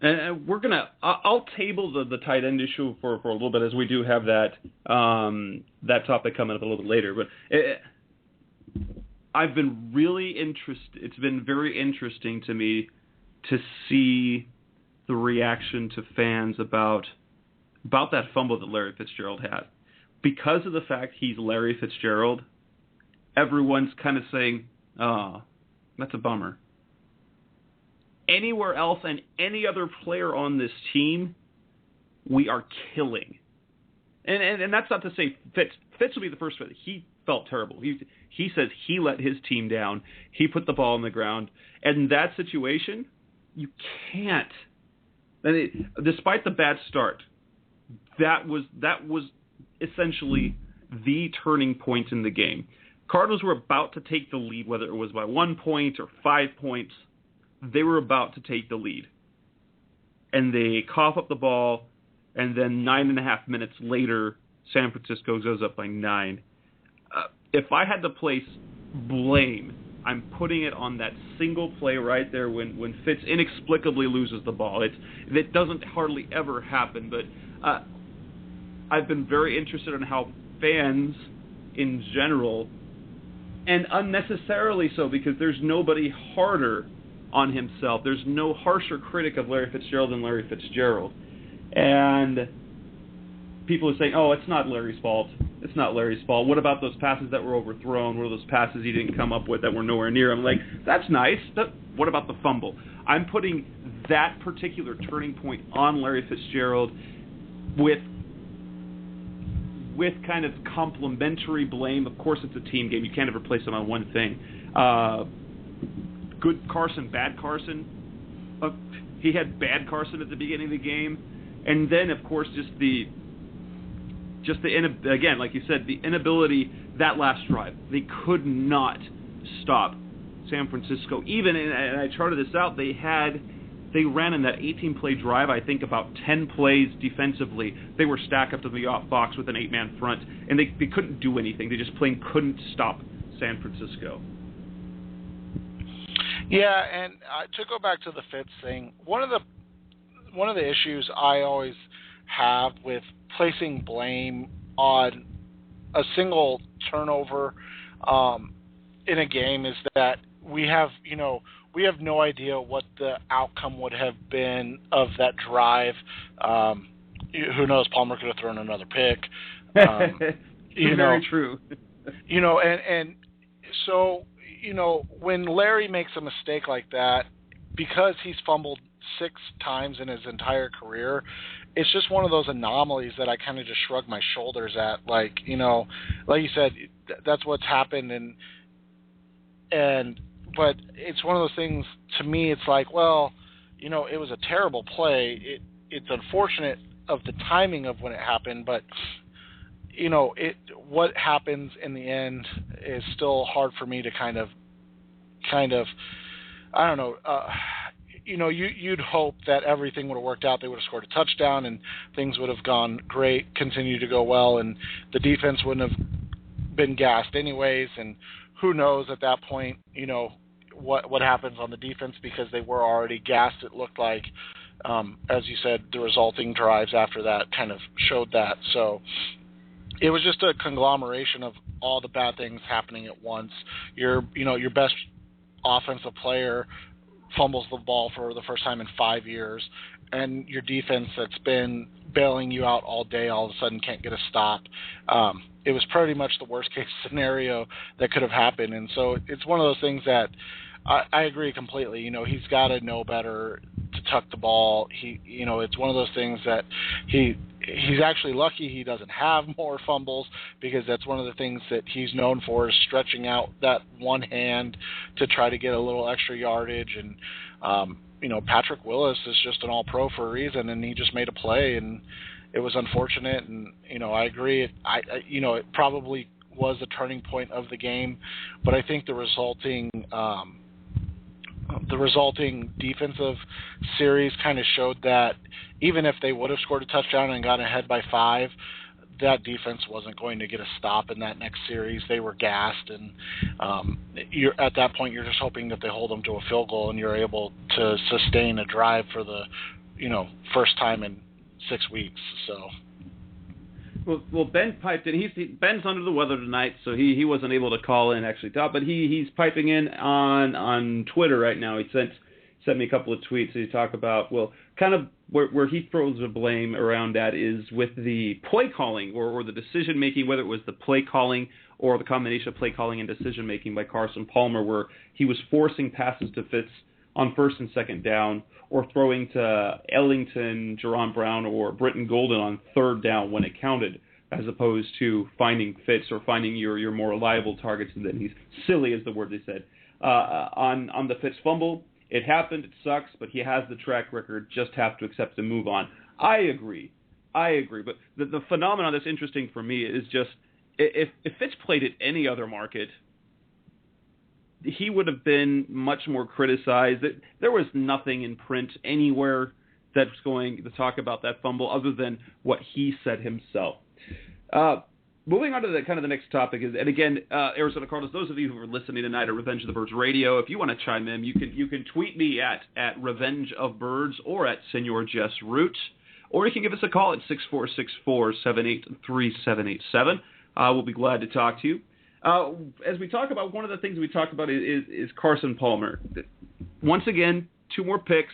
And I'll table the tight end issue for a little bit, as we do have that topic coming up a little bit later. But I've been really interested. It's been very interesting to me to see the reaction to fans about that fumble that Larry Fitzgerald had. Because of the fact he's Larry Fitzgerald, everyone's kind of saying, oh, that's a bummer. Anywhere else and any other player on this team, we are killing. And that's not to say Fitz will be the first one. He felt terrible. He says he let his team down. He put the ball on the ground. And in that situation, you can't. Despite the bad start, that was essentially the turning point in the game. Cardinals were about to take the lead, whether it was by 1 point or 5 points. They were about to take the lead. And they cough up the ball, and then 9.5 minutes later, San Francisco goes up by 9. If I had to place blame, I'm putting it on that single play right there when Fitz inexplicably loses the ball. It doesn't hardly ever happen, but I've been very interested in how fans in general, and unnecessarily so, because there's nobody harder on himself. There's no harsher critic of Larry Fitzgerald than Larry Fitzgerald. And people are saying, oh, it's not Larry's fault. It's not Larry's fault. What about those passes that were overthrown? What are those passes he didn't come up with that were nowhere near? I'm like, that's nice. What about the fumble? I'm putting that particular turning point on Larry Fitzgerald with kind of complimentary blame. Of course, it's a team game. You can't ever place them on one thing. Good Carson, bad Carson. He had bad Carson at the beginning of the game, and then of course again, like you said, the inability, that last drive, they could not stop San Francisco. Even, and I charted this out, they ran in that 18-play drive, I think, about 10 plays defensively. They were stacked up to the box with an 8-man front, and they couldn't do anything. They just plain couldn't stop San Francisco.
Yeah, and to go back to the Fitz thing, one of the issues I always have with placing blame on a single turnover in a game is that we have no idea what the outcome would have been of that drive. Who knows? Palmer could have thrown another pick.
Very true.
And so, when Larry makes a mistake like that, because he's fumbled 6 times in his entire career, it's just one of those anomalies that I kind of just shrug my shoulders at. Like you said, that's what's happened, but it's one of those things. To me, it's like, well, it was a terrible play. It's unfortunate of the timing of when it happened, but what happens in the end is still hard for me to kind of I don't know. You'd hope that everything would have worked out. They would have scored a touchdown and things would have gone great, continue to go well, and the defense wouldn't have been gassed anyways. And who knows at that point, what happens on the defense, because they were already gassed, it looked like. As you said, the resulting drives after that kind of showed that. So it was just a conglomeration of all the bad things happening at once. Your best offensive player fumbles the ball for the first time in 5 years, and your defense that's been bailing you out all day all of a sudden can't get a stop. It was pretty much the worst case scenario that could have happened. And so it's one of those things that I agree completely. He's got to know better to tuck the ball. It's one of those things that he's actually lucky he doesn't have more fumbles, because that's one of the things that he's known for, is stretching out that one hand to try to get a little extra yardage. And Patrick Willis is just an all-pro for a reason, and he just made a play, and it was unfortunate. And I agree. It probably was a turning point of the game, but I think the resulting defensive series kind of showed that even if they would have scored a touchdown and gotten ahead by 5, that defense wasn't going to get a stop in that next series. They were gassed, and at that point you're just hoping that they hold them to a field goal and you're able to sustain a drive for the first time in 6 weeks. So.
Well, Ben piped in. Ben's under the weather tonight, so he wasn't able to call in actually, but he's piping in on Twitter right now. He sent me a couple of tweets. He talked about, well, kind of where he throws the blame around that is with the play calling or the decision making, whether it was the play calling or the combination of play calling and decision making by Carson Palmer, where he was forcing passes to Fitz on first and second down, or throwing to Ellington, Jerron Brown, or Britton Golden on third down when it counted, as opposed to finding Fitz or finding your more reliable targets. And then he's silly, is the word they said. On the Fitz fumble, it happened, it sucks, but he has the track record, just have to accept and move on. I agree. But the phenomenon that's interesting for me is just, if Fitz played at any other market, he would have been much more criticized. There was nothing in print anywhere that's going to talk about that fumble other than what he said himself. Moving on to the next topic is, and again, Arizona Cardinals, those of you who are listening tonight at Revenge of the Birds Radio, if you want to chime in, you can tweet me at Revenge of Birds or at Senor Jess Root, or you can give us a call at 646-478-3787. We'll be glad to talk to you. As we talk about, one of the things we talked about is Carson Palmer. Once again, 2 more picks,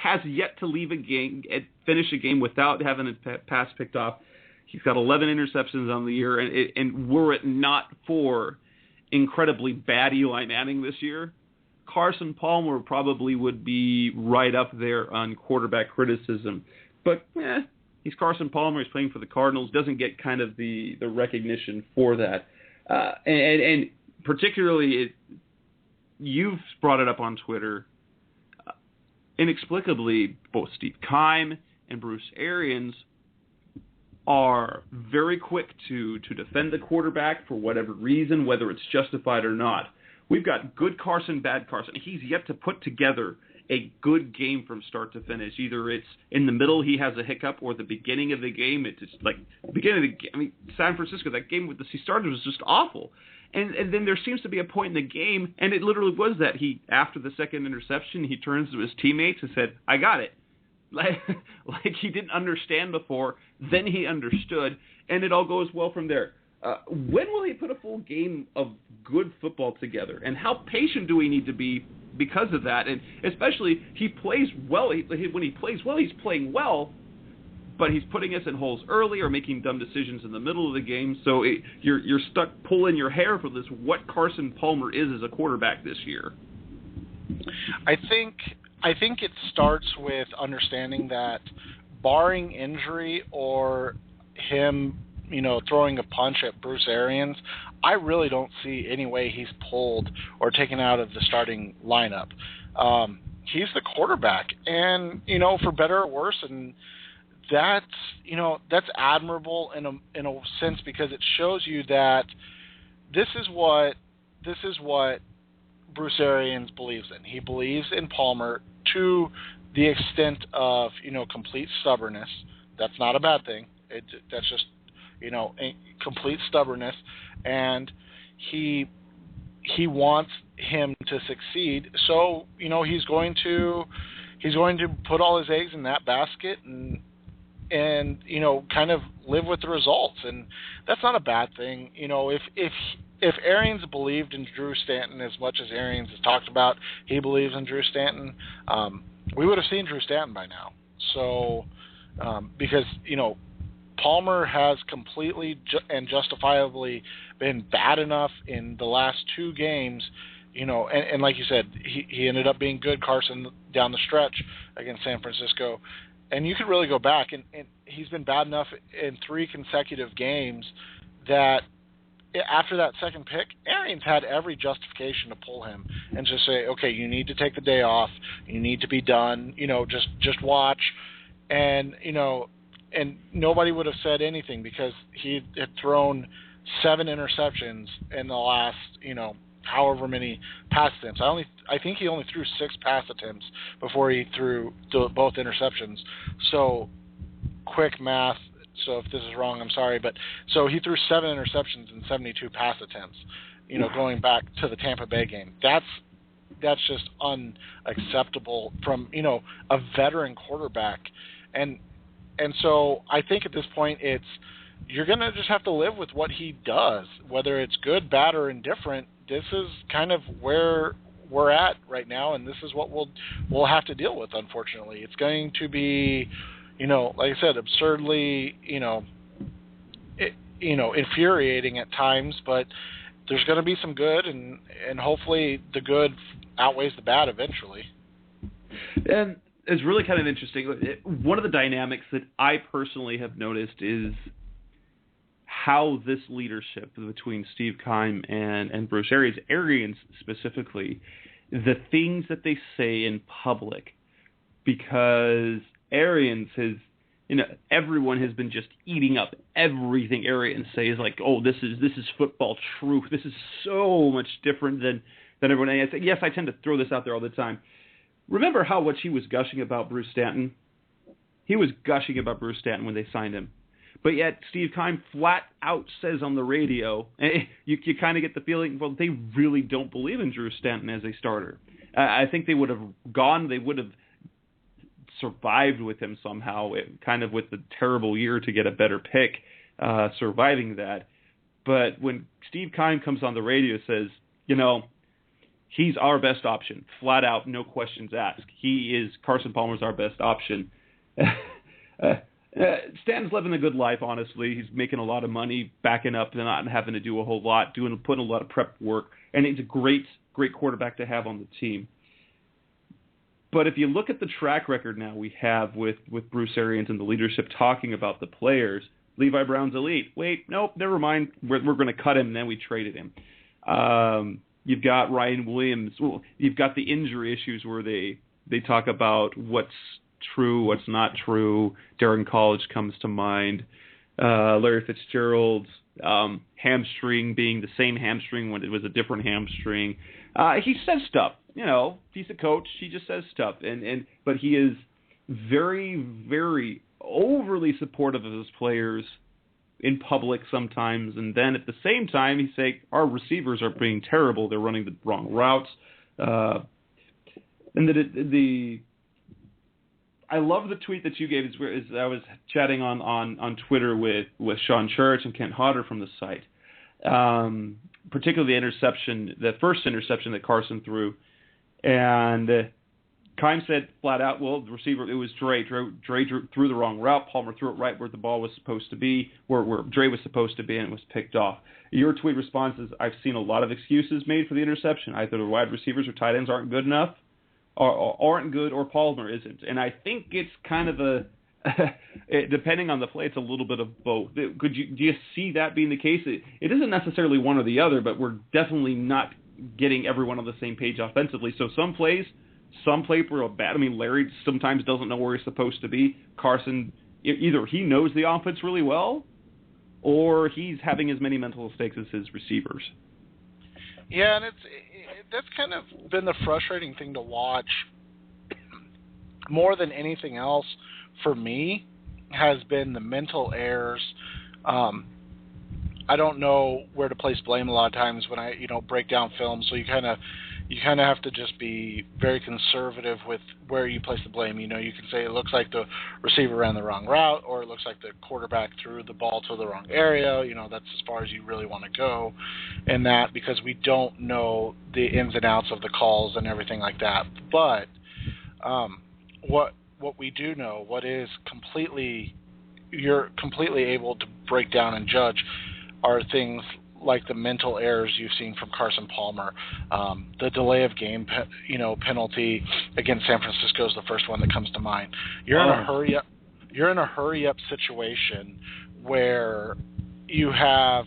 has yet to leave a game, finish a game without having a pass picked off. He's got 11 interceptions on the year, and were it not for incredibly bad Eli Manning this year, Carson Palmer probably would be right up there on quarterback criticism. But he's Carson Palmer. He's playing for the Cardinals. Doesn't get kind of the recognition for that. And particularly, you've brought it up on Twitter. Inexplicably, both Steve Keim and Bruce Arians are very quick to defend the quarterback for whatever reason, whether it's justified or not. we've got good Carson, bad Carson. He's yet to put together a good game from start to finish. Either it's in the middle he has a hiccup, or the beginning of the game, it's just like beginning of the game. I mean, San Francisco, that game with the starters was just awful. And then there seems to be a point in the game, and it literally was that after the second interception, he turns to his teammates and said, "I got it." Like he didn't understand before, then he understood, and it all goes well from there. When will he put a full game of good football together? And how patient do we need to be because of that? And especially, he plays well. When he plays well, he's playing well, but he's putting us in holes early or making dumb decisions in the middle of the game. So you're stuck pulling your hair for this, what Carson Palmer is as a quarterback this year.
I think it starts with understanding that, barring injury or him, throwing a punch at Bruce Arians, I really don't see any way he's pulled or taken out of the starting lineup. He's the quarterback, and for better or worse, and that's admirable in a sense, because it shows you that this is what Bruce Arians believes in. He believes in Palmer to the extent of complete stubbornness. That's not a bad thing. That's just complete stubbornness, and he wants him to succeed. So he's going to put all his eggs in that basket and kind of live with the results, and that's not a bad thing. If Arians believed in Drew Stanton as much as Arians has talked about he believes in Drew Stanton, we would have seen Drew Stanton by now. So because Palmer has completely and justifiably been bad enough in the last two games, and like you said, he ended up being good, Carson, down the stretch against San Francisco. And you could really go back, and he's been bad enough in three consecutive games that after that second pick, Arians had every justification to pull him and just say, okay, you need to take the day off. You need to be done. Just watch. And, and nobody would have said anything because he had thrown 7 interceptions in the last, however many pass attempts. I think he only threw 6 pass attempts before he threw both interceptions. So quick math. So if this is wrong, I'm sorry. But so he threw 7 interceptions and 72 pass attempts, going back to the Tampa Bay game. That's just unacceptable from, a veteran quarterback. And so I think at this point you're going to just have to live with what he does, whether it's good, bad, or indifferent. This is kind of where we're at right now, and this is what we'll have to deal with, unfortunately. It's going to be, like I said, absurdly, infuriating at times, but there's going to be some good, and hopefully the good outweighs the bad eventually.
And it's really kind of interesting. One of the dynamics that I personally have noticed is how this leadership between Steve Keim and Bruce Arians specifically, the things that they say in public, because Arians has, everyone has been just eating up everything Arians says, like, oh, this is football truth. This is so much different than everyone. And I say, yes, I tend to throw this out there all the time. Remember how much he was gushing about Bruce Stanton? He was gushing about Bruce Stanton when they signed him. But yet Steve Keim flat out says on the radio, you kind of get the feeling, well, they really don't believe in Drew Stanton as a starter. I think they would have survived with him somehow, kind of with the terrible year to get a better pick, surviving that. But when Steve Keim comes on the radio and says, he's our best option, flat out, no questions asked. Carson Palmer's our best option. Stanton's living a good life, honestly. He's making a lot of money, backing up and not having to do a whole lot, putting a lot of prep work, and he's a great quarterback to have on the team. But if you look at the track record now we have with Bruce Arians and the leadership talking about the players, Levi Brown's elite. Wait, nope, never mind. We're going to cut him, and then we traded him. You've got Ryan Williams. Well, you've got the injury issues where they talk about what's true, what's not true. Darren College comes to mind. Larry Fitzgerald, hamstring being the same hamstring when it was a different hamstring. He says stuff. He's a coach. He just says stuff. But he is very, very overly supportive of his players in public sometimes. And then at the same time, he's saying, our receivers are being terrible. They're running the wrong routes. I love the tweet that you gave. I was chatting on Twitter with Sean Church and Kent Hodder from the site, particularly the first interception that Carson threw. And Keim said flat out, well, the receiver, it was Dre. Dre threw the wrong route. Palmer threw it right where the ball was supposed to be, where Dre was supposed to be, and it was picked off. Your tweet response is, I've seen a lot of excuses made for the interception. Either the wide receivers or tight ends aren't good enough, or aren't good, or Palmer isn't. And I think it's kind of depending on the play, it's a little bit of both. Do you see that being the case? It isn't necessarily one or the other, but we're definitely not getting everyone on the same page offensively. So some plays were bad. I mean, Larry sometimes doesn't know where he's supposed to be. Carson, either he knows the offense really well, or he's having as many mental mistakes as his receivers.
Yeah, and that's kind of been the frustrating thing to watch more than anything else for me has been the mental errors. I don't know where to place blame a lot of times when I, break down film, so you kind of have to just be very conservative with where you place the blame. You can say it looks like the receiver ran the wrong route, or it looks like the quarterback threw the ball to the wrong area. That's as far as you really want to go in that, because we don't know the ins and outs of the calls and everything like that. But what we do know, you're completely able to break down and judge, are things like the mental errors you've seen from Carson Palmer. The delay of game penalty against San Francisco is the first one that comes to mind. You're in a hurry up situation where you have,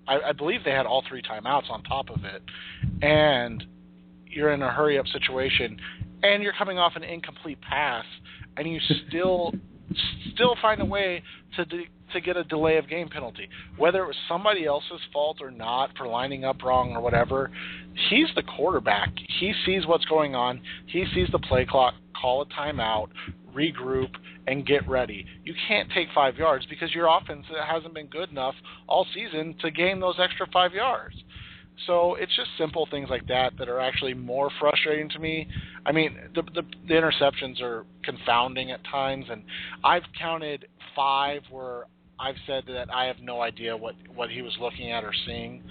I believe they had all 3 timeouts on top of it, and you're in a hurry up situation, and you're coming off an incomplete pass, and you still find a way to get a delay of game penalty. Whether it was somebody else's fault or not for lining up wrong or whatever, he's the quarterback. He sees what's going on. He sees the play clock, call a timeout, regroup, and get ready. You can't take 5 yards because your offense hasn't been good enough all season to gain those extra 5 yards. So it's just simple things like that are actually more frustrating to me. I mean, the interceptions are confounding at times, and I've counted 5 where I've said that I have no idea what he was looking at or seeing.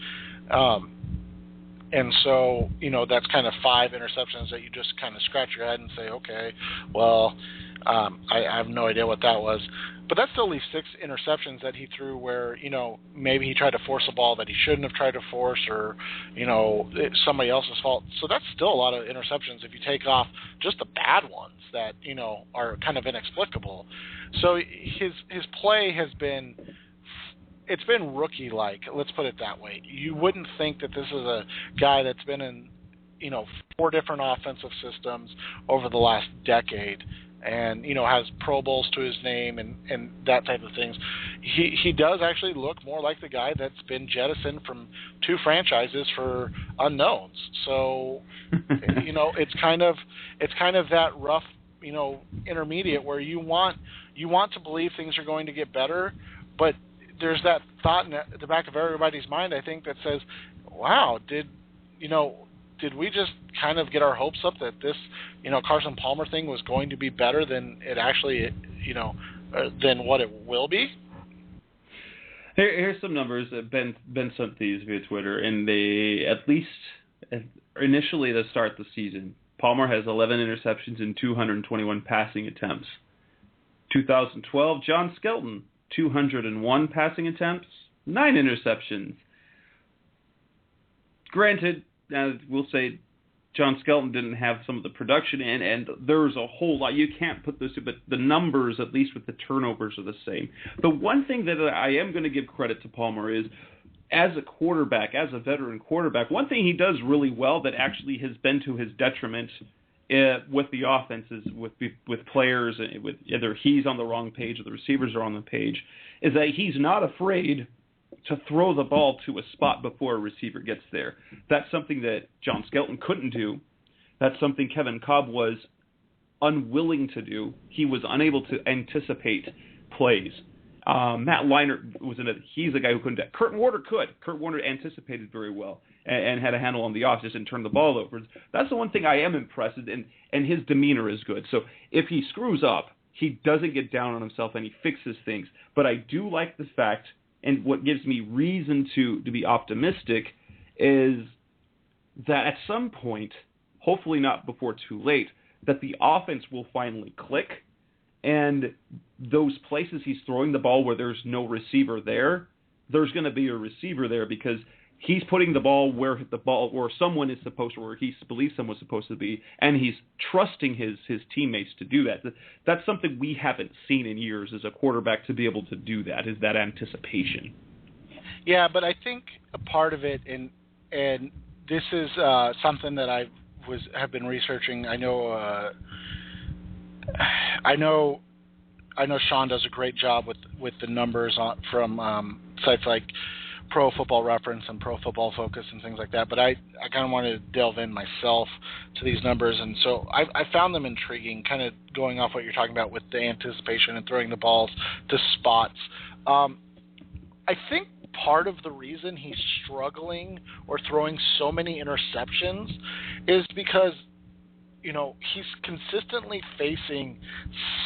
And so, that's kind of 5 interceptions that you just kind of scratch your head and say, okay, well, I have no idea what that was. But that still leaves 6 interceptions that he threw where, maybe he tried to force a ball that he shouldn't have tried to force, or, it's somebody else's fault. So that's still a lot of interceptions if you take off just the bad ones that, are kind of inexplicable. So his play has been, it's been rookie-like, let's put it that way. You wouldn't think that this is a guy that's been in, 4 different offensive systems over the last decade, and has Pro Bowls to his name and that type of things. He does actually look more like the guy that's been jettisoned from 2 franchises for unknowns. So it's kind of that rough intermediate where you want to believe things are going to get better, but there's that thought in the back of everybody's mind, I think, that says, wow, did we just kind of get our hopes up that this, Carson Palmer thing was going to be better than it actually, than what it will be?
Here's some numbers that Ben sent these via Twitter, and they, at least initially to start the season, Palmer has 11 interceptions and 221 passing attempts. 2012, John Skelton, 201 passing attempts, 9 interceptions. Granted, we'll say John Skelton didn't have some of the production in, and there's a whole lot. You can't put this, but the numbers, at least with the turnovers, are the same. The one thing that I am going to give credit to Palmer is, as a quarterback, as a veteran quarterback, one thing he does really well that actually has been to his detriment with the offenses, with players, with either he's on the wrong page or the receivers are on the page, is that he's not afraid to throw the ball to a spot before a receiver gets there. That's something that John Skelton couldn't do. That's something Kevin Cobb was unwilling to do. He was unable to anticipate plays. Matt Leinart he's a guy who couldn't do that. Kurt Warner could. Kurt Warner anticipated very well and had a handle on the off just and turned the ball over. That's the one thing I am impressed with, and his demeanor is good. So if he screws up, he doesn't get down on himself and he fixes things. But I do like the fact, and what gives me reason to be optimistic, is that at some point, hopefully not before too late, that the offense will finally click, and those places he's throwing the ball where there's no receiver there, there's going to be a receiver there because he's putting the ball where someone is supposed to, where he believes someone's supposed to be, and he's trusting his teammates to do that. That's something we haven't seen in years as a quarterback to be able to do that, is that anticipation. Yeah,
but I think a part of it, and this is something that have been researching. I know Sean does a great job with the numbers from sites like Pro Football Reference and Pro Football Focus and things like that, but I kind of wanted to delve in myself to these numbers, and so I found them intriguing, kind of going off what you're talking about with the anticipation and throwing the balls to spots. I think part of the reason he's struggling or throwing so many interceptions is because, he's consistently facing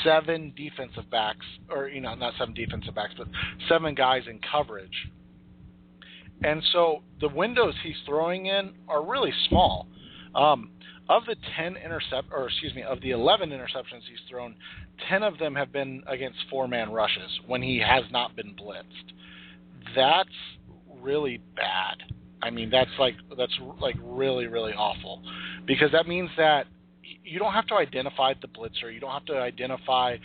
7 defensive backs, or, not 7 defensive backs, but 7 guys in coverage. And so the windows he's throwing in are really small. Of the 11 interceptions he's thrown, 10 of them have been against 4-man rushes when he has not been blitzed. That's really bad. I mean, that's really, really awful, because that means that you don't have to identify the blitzer. You don't have to identify,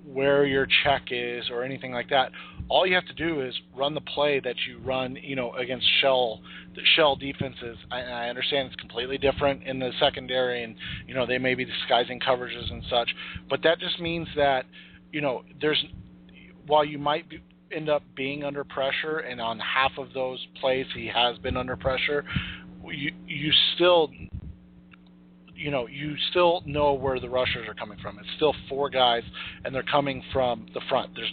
where your check is or anything like that. All you have to do is run the play that you run, against shell defenses. I understand it's completely different in the secondary, and they may be disguising coverages and such. But that just means that while you might end up being under pressure, and on half of those plays he has been under pressure, you still know where the rushers are coming from. It's still 4 guys, and they're coming from the front. There's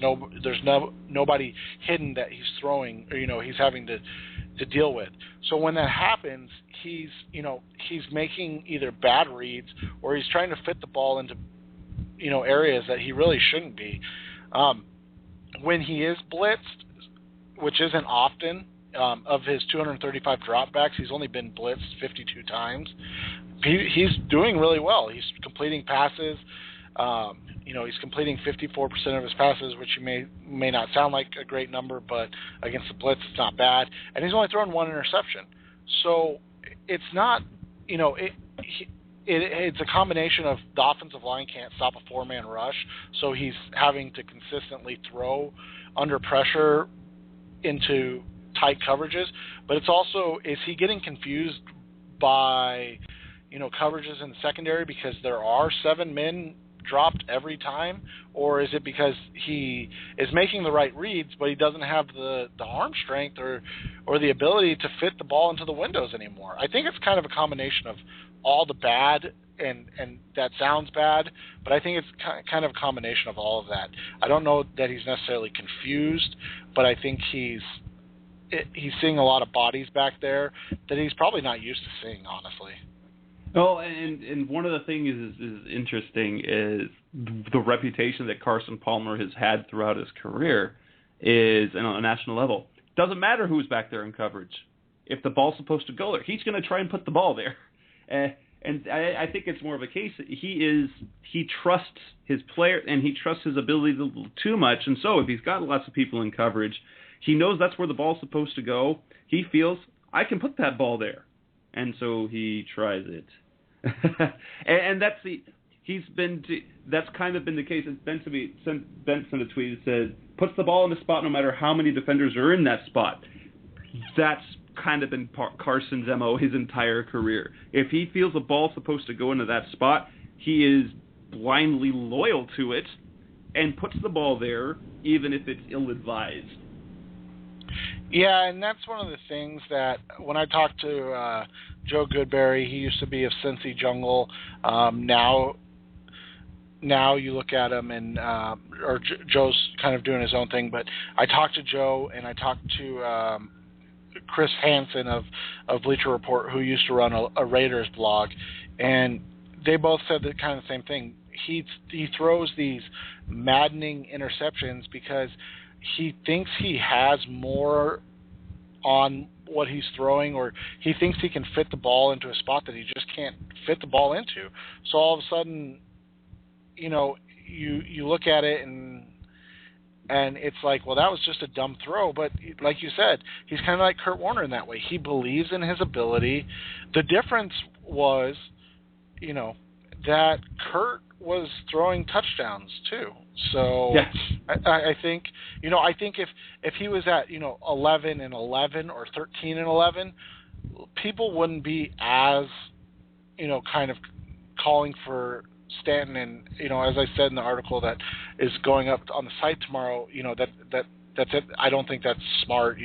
nobody hidden that he's throwing, or he's having to deal with. So when that happens, he's making either bad reads, or he's trying to fit the ball into areas that he really shouldn't be. When he is blitzed, which isn't often, of his 235 dropbacks, he's only been blitzed 52 times. He's doing really well. He's completing passes. He's completing 54% of his passes, which may not sound like a great number, but against the blitz, it's not bad. And he's only thrown 1 interception. So it's not, it's a combination of the offensive line can't stop a 4-man rush, so he's having to consistently throw under pressure into tight coverages. But it's also, is he getting confused by coverages in the secondary because there are 7 men dropped every time, or is it because he is making the right reads, but he doesn't have the arm strength or the ability to fit the ball into the windows anymore? I think it's kind of a combination of all the bad, and that sounds bad, but I think it's kind of a combination of all of that. I don't know that he's necessarily confused, but I think he's seeing a lot of bodies back there that he's probably not used to seeing, honestly.
Oh, and one of the things is interesting is the reputation that Carson Palmer has had throughout his career is on a national level. Doesn't matter who's back there in coverage. If the ball's supposed to go there, he's going to try and put the ball there. And I think it's more of a case that he trusts his player, and he trusts his ability too much. And so if he's got lots of people in coverage, he knows that's where the ball's supposed to go. He feels, I can put that ball there. And so he tries it. and that's kind of been the case. Ben sent a tweet that said, puts the ball in the spot no matter how many defenders are in that spot. That's kind of been Carson's MO his entire career. If he feels the ball's supposed to go into that spot, he is blindly loyal to it and puts the ball there even if it's ill-advised.
Yeah, and that's one of the things that when I talked to Joe Goodberry, he used to be of Cincy Jungle. Now you look at him and Joe's kind of doing his own thing. But I talked to Joe and I talked to Chris Hansen of Bleacher Report, who used to run a Raiders blog, and they both said the kind of same thing. He throws these maddening interceptions because he thinks he has more on what he's throwing, or he thinks he can fit the ball into a spot that he just can't fit the ball into. So all of a sudden, you look at it and it's like, well, that was just a dumb throw. But like you said, he's kind of like Kurt Warner in that way. He believes in his ability. The difference was, that Kurt was throwing touchdowns too. So
yeah.
I think, I think if he was at, 11-11 or 13-11, people wouldn't be as, kind of calling for Stanton. And, as I said in the article that is going up on the site tomorrow, that's it. I don't think that's smart.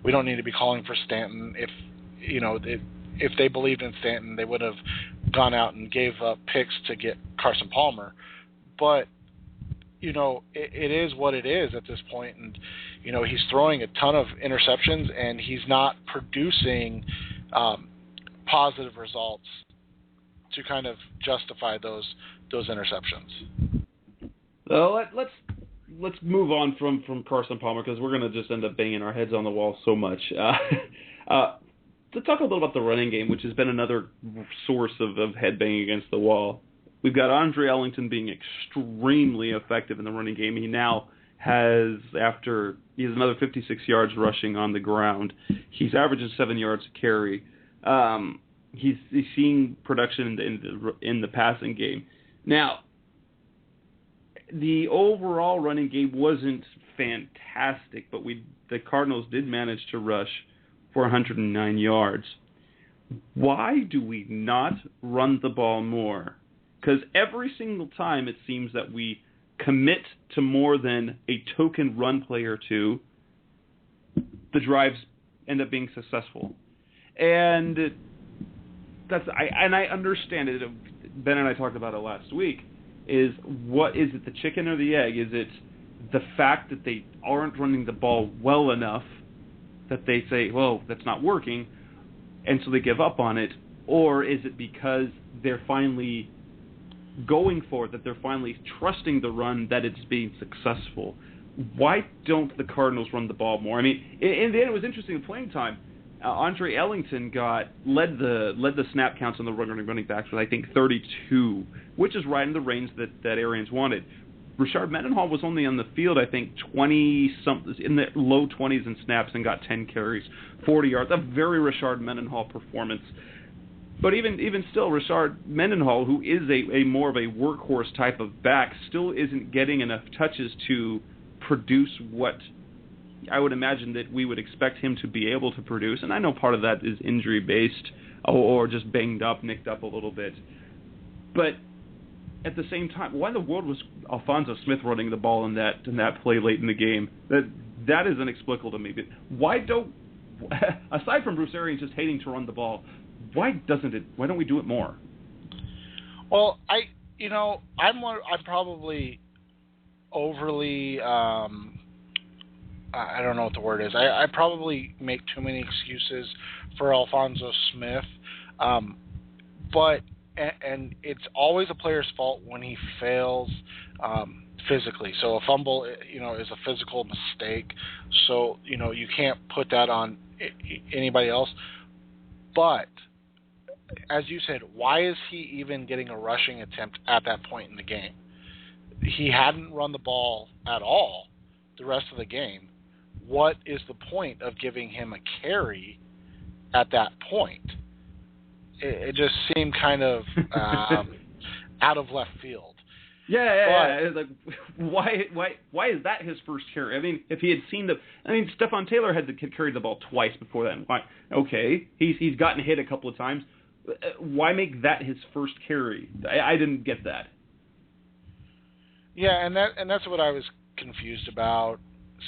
We don't need to be calling for Stanton. If they believed in Stanton, they would have gone out and gave up picks to get Carson Palmer. But, it is what it is at this point. And, he's throwing a ton of interceptions, and he's not producing positive results to kind of justify those interceptions.
Well, let's move on from Carson Palmer, because we're going to just end up banging our heads on the wall so much. To talk a little about the running game, which has been another source of head banging against the wall. We've got Andre Ellington being extremely effective in the running game. He now he has another 56 yards rushing on the ground. He's averaging 7 yards a carry. He's seeing production in the passing game. Now, the overall running game wasn't fantastic, but the Cardinals did manage to rush for 109 yards. Why do we not run the ball more? Because every single time it seems that we commit to more than a token run play or two, the drives end up being successful. And I understand it. Ben and I talked about it last week. Is it the chicken or the egg? Is it the fact that they aren't running the ball well enough that they say, well, that's not working, and so they give up on it? Or is it because they're finally going for it, that they're finally trusting the run, that it's being successful? Why don't the Cardinals run the ball more? I mean, in the end, it was interesting in playing time. Andre Ellington led the snap counts on the running backs with, I think, 32, which is right in the range that Arians wanted. Rashard Mendenhall was only on the field, I think, 20-something, in the low 20s in snaps, and got 10 carries, 40 yards. A very Rashard Mendenhall performance. But even still, Rashard Mendenhall, who is a more of a workhorse type of back, still isn't getting enough touches to produce what I would imagine that we would expect him to be able to produce. And I know part of that is injury-based or just banged up, nicked up a little bit. But at the same time, why in the world was Alphonso Smith running the ball in that play late in the game? That is inexplicable to me. But why don't, aside from Bruce Arians just hating to run the ball, why don't we do it more?
Well, I'm probably overly I don't know what the word is. I probably make too many excuses for Alphonso Smith, but it's always a player's fault when he fails physically. So a fumble, is a physical mistake. So you can't put that on anybody else. But as you said, why is he even getting a rushing attempt at that point in the game? He hadn't run the ball at all the rest of the game. What is the point of giving him a carry at that point? It just seemed kind of out of left field.
Yeah. It's like, why is that his first carry? I mean, if he had seen Stephon Taylor had carried the ball twice before that. Why? Okay, he's gotten hit a couple of times. Why make that his first carry? I didn't get that.
Yeah, and that's what I was confused about.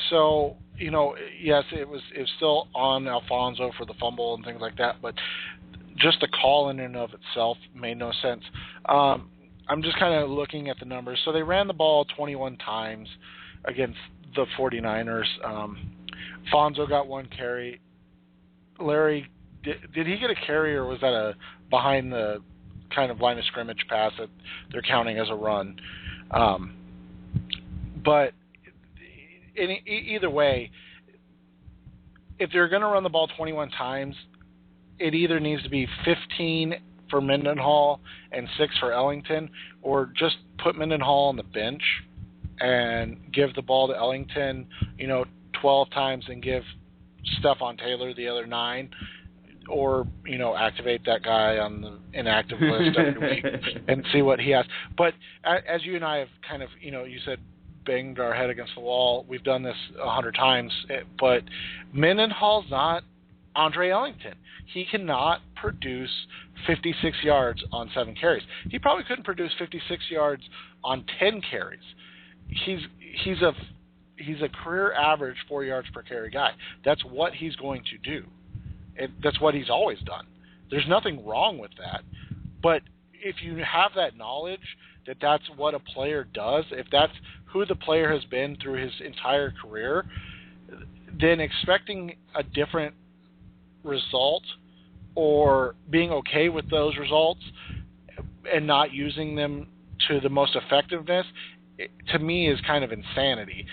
So, yes, it was still on Alfonso for the fumble and things like that, but just the call in and of itself made no sense. I'm just kind of looking at the numbers. So they ran the ball 21 times against the 49ers. Fonzo got one carry. Larry, did he get a carry, or was that a behind the kind of line of scrimmage pass that they're counting as a run? But either way, if they're going to run the ball 21 times, it either needs to be 15 for Mendenhall and 6 for Ellington, or just put Mendenhall on the bench and give the ball to Ellington, 12 times and give Stephon Taylor the other 9, or, activate that guy on the inactive list every week and see what he has. But as you and I have kind of, you said, banged our head against the wall, we've done this 100 times, but Mendenhall's not Andre Ellington. He cannot produce 56 yards on 7 carries. He probably couldn't produce 56 yards on 10 carries. He's a career average 4 yards per carry guy. That's what he's going to do. That's what he's always done. There's nothing wrong with that. But if you have that knowledge that that's what a player does, if that's who the player has been through his entire career, then expecting a different result or being okay with those results and not using them to the most effectiveness, to me, is kind of insanity.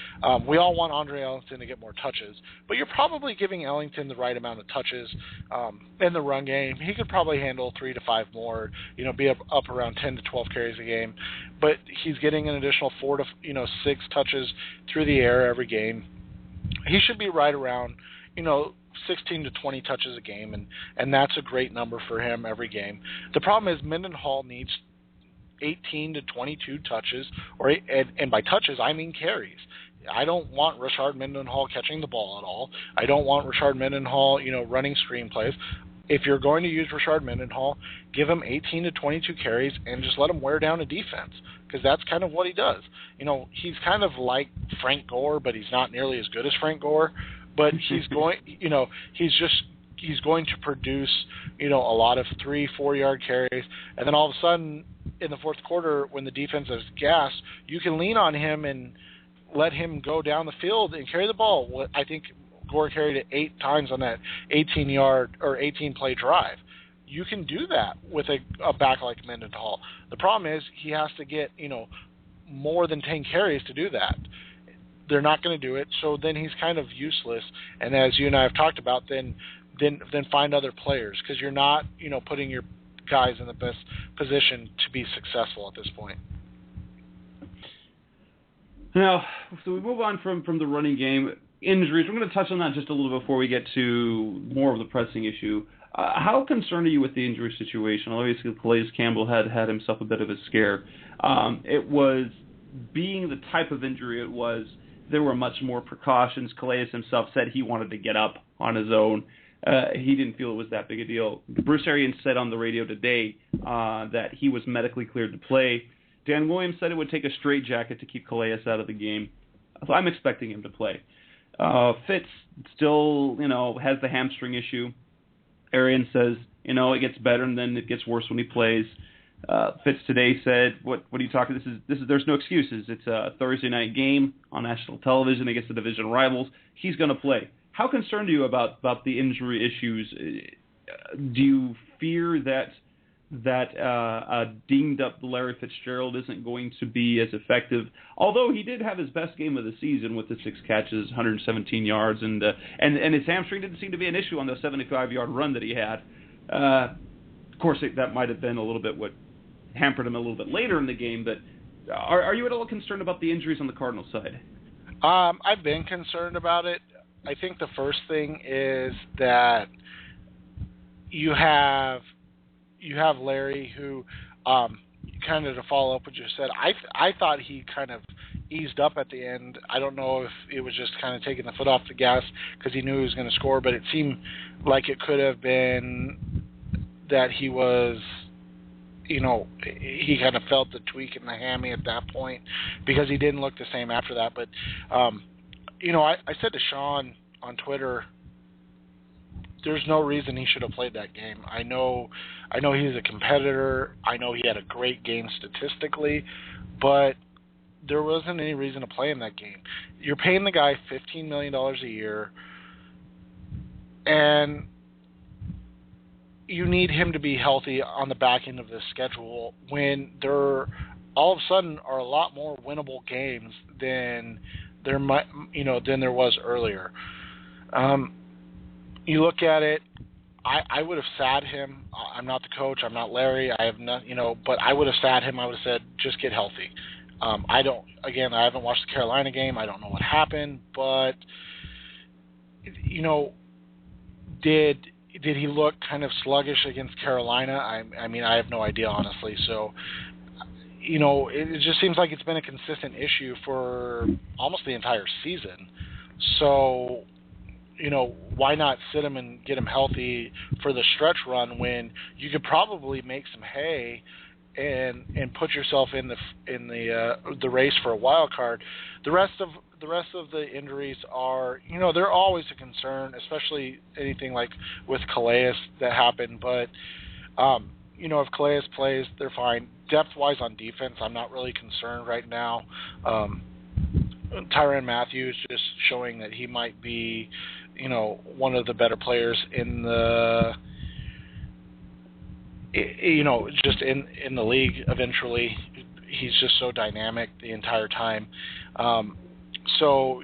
We all want Andre Ellington to get more touches, but you're probably giving Ellington the right amount of touches in the run game. He could probably handle 3 to 5 more, be up around 10 to 12 carries a game, but he's getting an additional 4 to 6 touches through the air every game. He should be right around 16 to 20 touches a game, and that's a great number for him every game. The problem is Mendenhall needs 18 to 22 touches, and by touches I mean carries. I don't want Rashard Mendenhall catching the ball at all. I don't want Rashard Mendenhall, running screenplays. If you're going to use Rashard Mendenhall, give him 18 to 22 carries and just let him wear down a defense, because that's kind of what he does. He's kind of like Frank Gore, but he's not nearly as good as Frank Gore. But he's going, he's going to produce, a lot of 3-4 yard carries, and then all of a sudden in the fourth quarter, when the defense is gassed, you can lean on him and let him go down the field and carry the ball. I think Gore carried it 8 times on that 18-yard or 18-play drive. You can do that with a back like Mendenhall. The problem is he has to get, more than 10 carries to do that. They're not going to do it, so then he's kind of useless. And as you and I have talked about, then find other players, because you're not, putting your guys in the best position to be successful at this point.
Now, so we move on from the running game. Injuries, we're going to touch on that just a little before we get to more of the pressing issue. How concerned are you with the injury situation? Obviously, Calais Campbell had himself a bit of a scare. It was, being the type of injury it was, there were much more precautions. Calais himself said he wanted to get up on his own. He didn't feel it was that big a deal. Bruce Arians said on the radio today that he was medically cleared to play. Dan Williams said it would take a straitjacket to keep Calais out of the game. So I'm expecting him to play. Fitz still, has the hamstring issue. Arians says, it gets better and then it gets worse when he plays. Fitz today said, "What are you talking? This is. There's no excuses. It's a Thursday night game on national television against the division rivals. He's going to play." How concerned are you about the injury issues? Do you fear that a dinged up Larry Fitzgerald isn't going to be as effective? Although he did have his best game of the season with the 6 catches, 117 yards, and his hamstring didn't seem to be an issue on the 75-yard run that he had. Of course, that might have been a little bit what hampered him a little bit later in the game, but are you at all concerned about the injuries on the Cardinals side?
I've been concerned about it. I think the first thing is that you have Larry, who kind of, to follow up what you said, I thought he kind of eased up at the end. I don't know if it was just kind of taking the foot off the gas because he knew he was going to score, but it seemed like it could have been that he was, he kind of felt the tweak in the hammy at that point because he didn't look the same after that. But I said to Sean on Twitter, there's no reason he should have played that game. I know he's a competitor. I know he had a great game statistically, but there wasn't any reason to play in that game. You're paying the guy $15 million a year, and you need him to be healthy on the back end of this schedule when there all of a sudden are a lot more winnable games than there was earlier. You look at it, I would have sat him. I'm not the coach. I'm not Larry. I have not, but I would have sat him. I would have said, just get healthy. I haven't watched the Carolina game. I don't know what happened, but did he look kind of sluggish against Carolina? I mean, I have no idea, honestly. So, it just seems like it's been a consistent issue for almost the entire season. So, why not sit him and get him healthy for the stretch run when you could probably make some hay and put yourself in the race for a wild card? The rest of the injuries are, they're always a concern, especially anything like with Calais that happened. But if Calais plays, they're fine. Depth-wise on defense, I'm not really concerned right now. Tyrann Mathieu just showing that he might be, one of the better players in the, just in the league eventually. He's just so dynamic the entire time. So,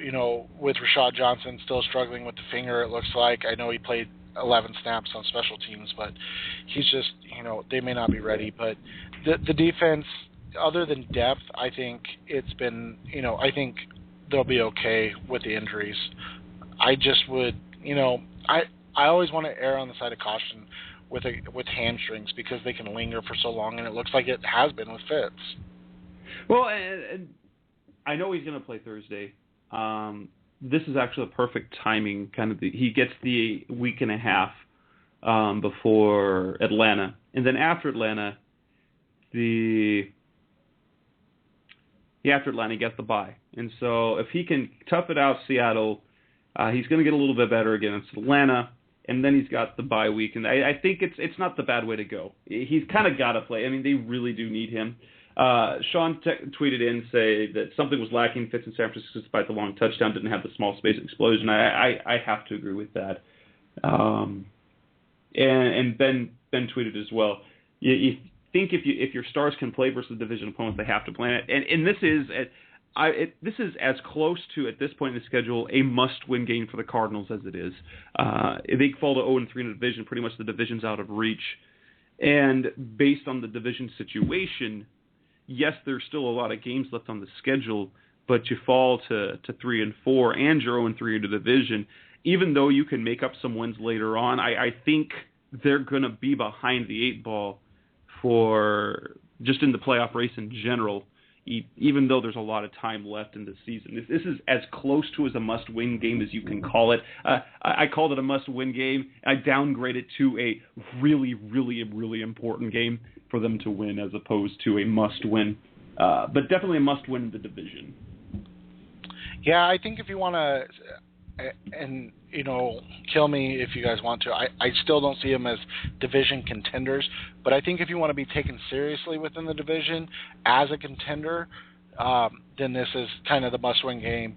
with Rashad Johnson still struggling with the finger, it looks like. I know he played 11 snaps on special teams, but he's just, they may not be ready. But the defense, other than depth, I think it's been, I think they'll be okay with the injuries. I just would, I always want to err on the side of caution with hamstrings because they can linger for so long, and it looks like it has been with Fitz.
Well, and I know he's going to play Thursday. This is actually a perfect timing. He gets the week and a half before Atlanta, and then after Atlanta, he gets the bye. And so if he can tough it out Seattle, he's going to get a little bit better against Atlanta, and then he's got the bye week. And I think it's not the bad way to go. He's kind of got to play. I mean, they really do need him. Sean tweeted in, say that something was lacking. Fitz in San Francisco, despite the long touchdown, didn't have the small space explosion. I have to agree with that. And Ben tweeted as well. You think if your stars can play versus division opponents, they have to play it. And this is as close to, at this point in the schedule, a must-win game for the Cardinals as it is. If they fall to 0-3 in the division, pretty much the division's out of reach. And based on the division situation, yes, there's still a lot of games left on the schedule, but you fall to 3-4 and you're 0-3 in the division. Even though you can make up some wins later on, I think they're going to be behind the 8 ball for just in the playoff race in general, even though there's a lot of time left in the season. This is as close to as a must-win game as you can call it. I called it a must-win game. I downgrade it to a really, really, really important game for them to win as opposed to a must-win. But definitely a must-win in the division.
Yeah, I think if you want to, and kill me if you guys want to, I still don't see them as division contenders, but I think if you want to be taken seriously within the division as a contender, then this is kind of the must-win game.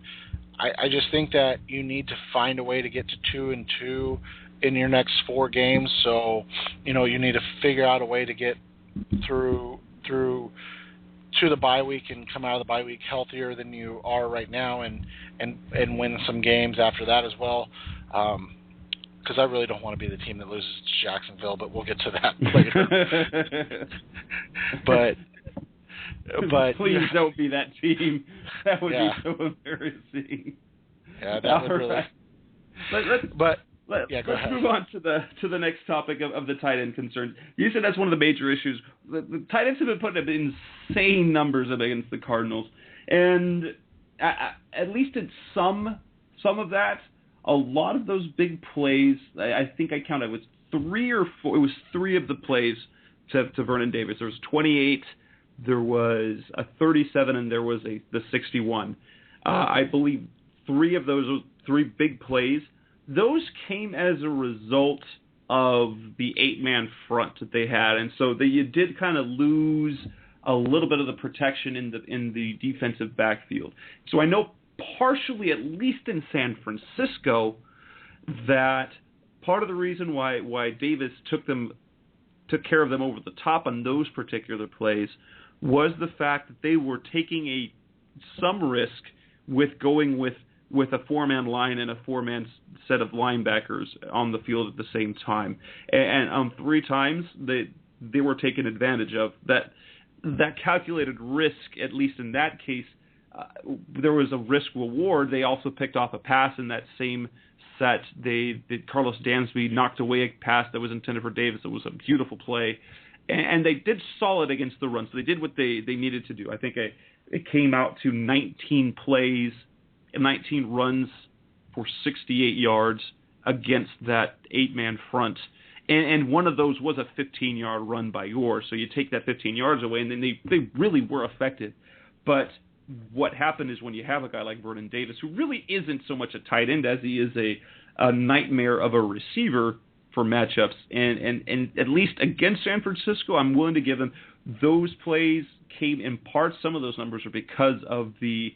I just think that you need to find a way to get to 2-2 in your next 4 games, so you need to figure out a way to get through to the bye week and come out of the bye week healthier than you are right now, and win some games after that as well. Because I really don't want to be the team that loses to Jacksonville, but we'll get to that later. but
please don't be that team. That would be so embarrassing.
Yeah, that would really.
Let's move on to the next topic of the tight end concerns. You said that's one of the major issues. The tight ends have been putting up insane numbers against the Cardinals, and at least in some of that, a lot of those big plays. I think I counted it was 3 or 4. It was 3 of the plays to Vernon Davis. There was 28, there was a 37, and there was the 61. I believe three of those three big plays, those came as a result of the 8-man front that they had, and so you did kind of lose a little bit of the protection in the defensive backfield. So I know partially, at least in San Francisco, that part of the reason why Davis took care of them over the top on those particular plays was the fact that they were taking some risk with going with a 4-man line and a 4-man set of linebackers on the field at the same time. And 3 times they were taken advantage of. That calculated risk, at least in that case, there was a risk reward. They also picked off a pass in that same set. Carlos Dansby knocked away a pass that was intended for Davis. It was a beautiful play. And they did solid against the run. So they did what they needed to do. I think it came out to 19 plays, 19 runs for 68 yards against that 8-man front. And one of those was a 15-yard run by Gore. So you take that 15 yards away, and then they really were effective. But what happened is when you have a guy like Vernon Davis, who really isn't so much a tight end as he is a nightmare of a receiver for matchups, and at least against San Francisco, I'm willing to give him those plays came in part. Some of those numbers are because of the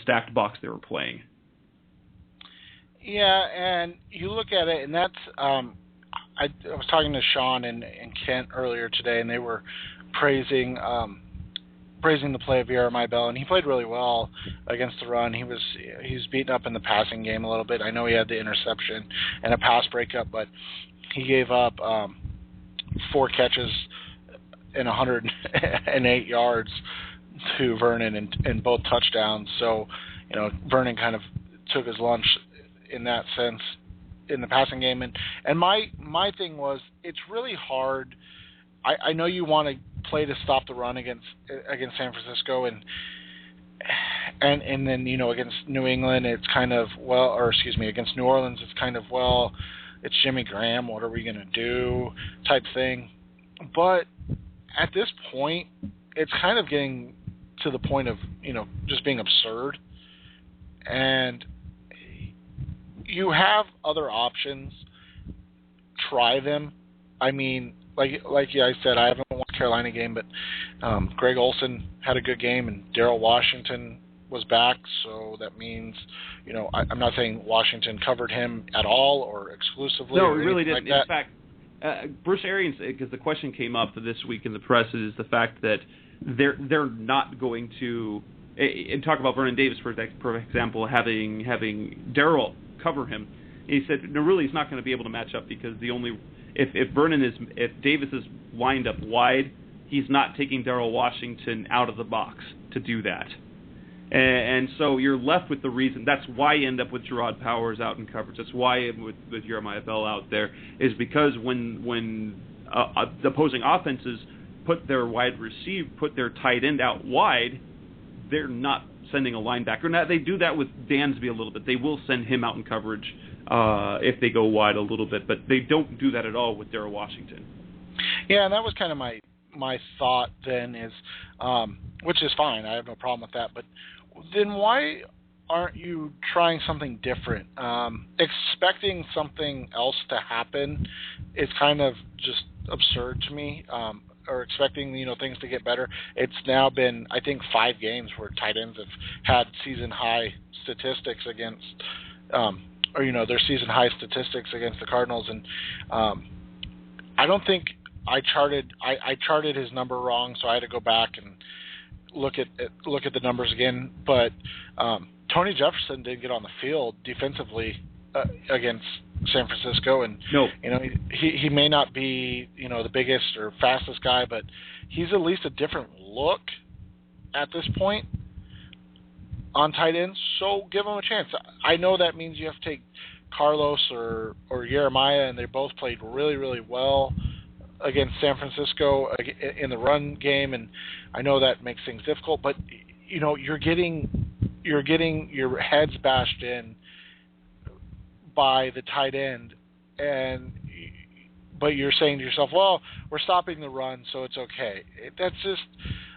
stacked box they were playing.
Yeah, and you look at it, and that's I was talking to Sean and Kent earlier today, and they were praising the play of Jeremiah Bell, and he played really well against the run. He was beaten up in the passing game a little bit. I know he had the interception and a pass breakup, but he gave up 4 catches and 108 yards to Vernon in both touchdowns. So, Vernon kind of took his lunch in that sense in the passing game. And my thing was, it's really hard. I know you want to play to stop the run against San Francisco, and then against New England it's kind of against New Orleans it's kind of it's Jimmy Graham, what are we going to do type thing. But at this point it's kind of getting to the point of just being absurd, and you have other options. Try them. I mean, like I said, I haven't watched the Carolina game, but Greg Olsen had a good game, and Darrell Washington was back, so that means, I'm not saying Washington covered him at all or exclusively.
No, it really didn't.
Like
in fact, Bruce Arians, because the question came up this week in the press, is the fact that they're not going to, and talk about Vernon Davis, for example, having Darrell cover him. And he said, no, really, he's not going to be able to match up because if Davis is lined up wide, he's not taking Darrell Washington out of the box to do that. And so you're left with the reason. That's why you end up with Gerard Powers out in coverage. That's why with Jeremiah Bell out there, is because when the opposing offenses put their tight end out wide, they're not sending a linebacker. Now, they do that with Dansby a little bit. They will send him out in coverage if they go wide a little bit, but they don't do that at all with Darrell Washington.
Yeah, and that was kind of my thought then is, which is fine. I have no problem with that. But then why aren't you trying something different? Expecting something else to happen is kind of just absurd to me. Or expecting things to get better. It's now been, I think, 5 games where tight ends have had season high statistics against, their season high statistics against the Cardinals, and I don't think I charted his number wrong, so I had to go back and look at the numbers again. But Tony Jefferson did get on the field defensively against San Francisco, and he may not be the biggest or fastest guy, but he's at least a different look at this point on tight ends. So give him a chance. I know that means you have to take Carlos or Jeremiah, and they both played really, really well against San Francisco in the run game, and I know that makes things difficult. But you're getting your heads bashed in by the tight end, but you're saying to yourself, well, we're stopping the run, so it's okay. That's just,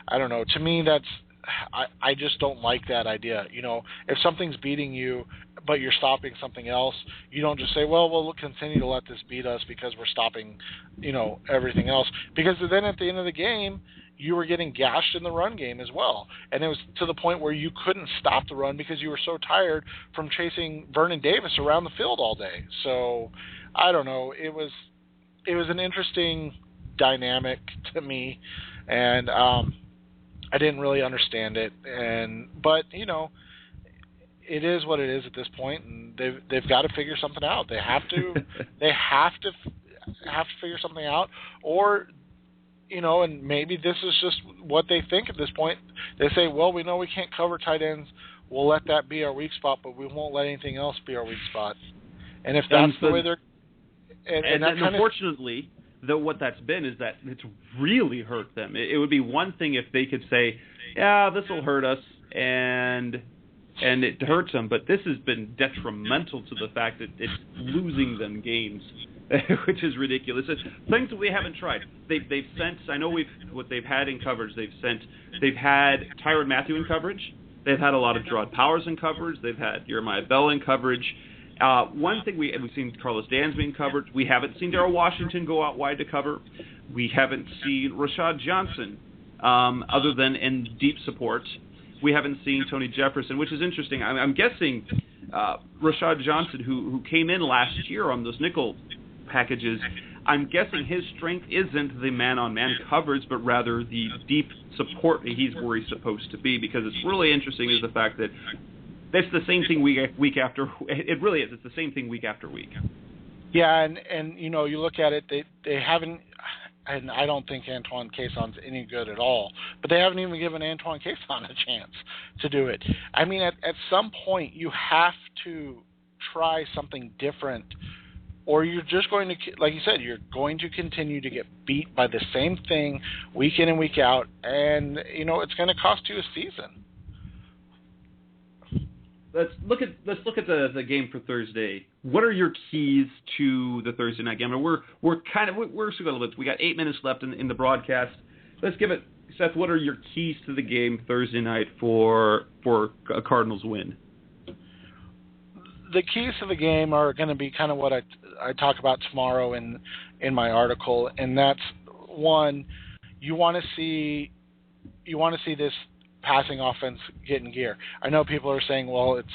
I don't know. To me, I just don't like that idea. If something's beating you, but you're stopping something else, you don't just say, well, we'll continue to let this beat us because we're stopping, everything else. Because then at the end of the game, you were getting gashed in the run game as well. And it was to the point where you couldn't stop the run because you were so tired from chasing Vernon Davis around the field all day. So, I don't know. It was an interesting dynamic to me, and I didn't really understand it. But it is what it is at this point, and they've got to figure something out. They have to have to figure something out, or and maybe this is just what they think at this point. They say, well, we know we can't cover tight ends. We'll let that be our weak spot, but we won't let anything else be our weak spot. And if that's the way they're...
And unfortunately, though, what that's been is that it's really hurt them. It would be one thing if they could say, yeah, this will hurt us, and it hurts them, but this has been detrimental to the fact that it's losing them games, which is ridiculous. It's things that we haven't tried. They've sent, I know what they've had in coverage, they've had Tyrann Mathieu in coverage, they've had a lot of Gerard Powers in coverage, they've had Jeremiah Bell in coverage. One thing we've seen Carlos Dansby in coverage. We haven't seen Darrell Washington go out wide to cover. We haven't seen Rashad Johnson, other than in deep support. We haven't seen Tony Jefferson, which is interesting. I'm guessing Rashad Johnson, who came in last year on those nickel packages, I'm guessing his strength isn't the man-on-man coverage, but rather the deep support that he's where he's supposed to be. Because it's really interesting is the fact that it's the same thing week after. It really is. It's the same thing week after week.
Yeah, and you look at it, they haven't, and I don't think Antoine Caisson's any good at all, but they haven't even given Antoine Caisson a chance to do it. I mean, at some point, you have to try something different, or you're just going to, like you said, you're going to continue to get beat by the same thing week in and week out, and, it's going to cost you a season.
Let's look at the game for Thursday. What are your keys to the Thursday night game? We're still going to live. We got 8 minutes left in the broadcast. Let's give it, Seth. What are your keys to the game Thursday night for a Cardinals win?
The keys to the game are going to be kind of what I talk about tomorrow in my article, and that's one, you want to see this passing offense get in gear. I know people are saying, well, it's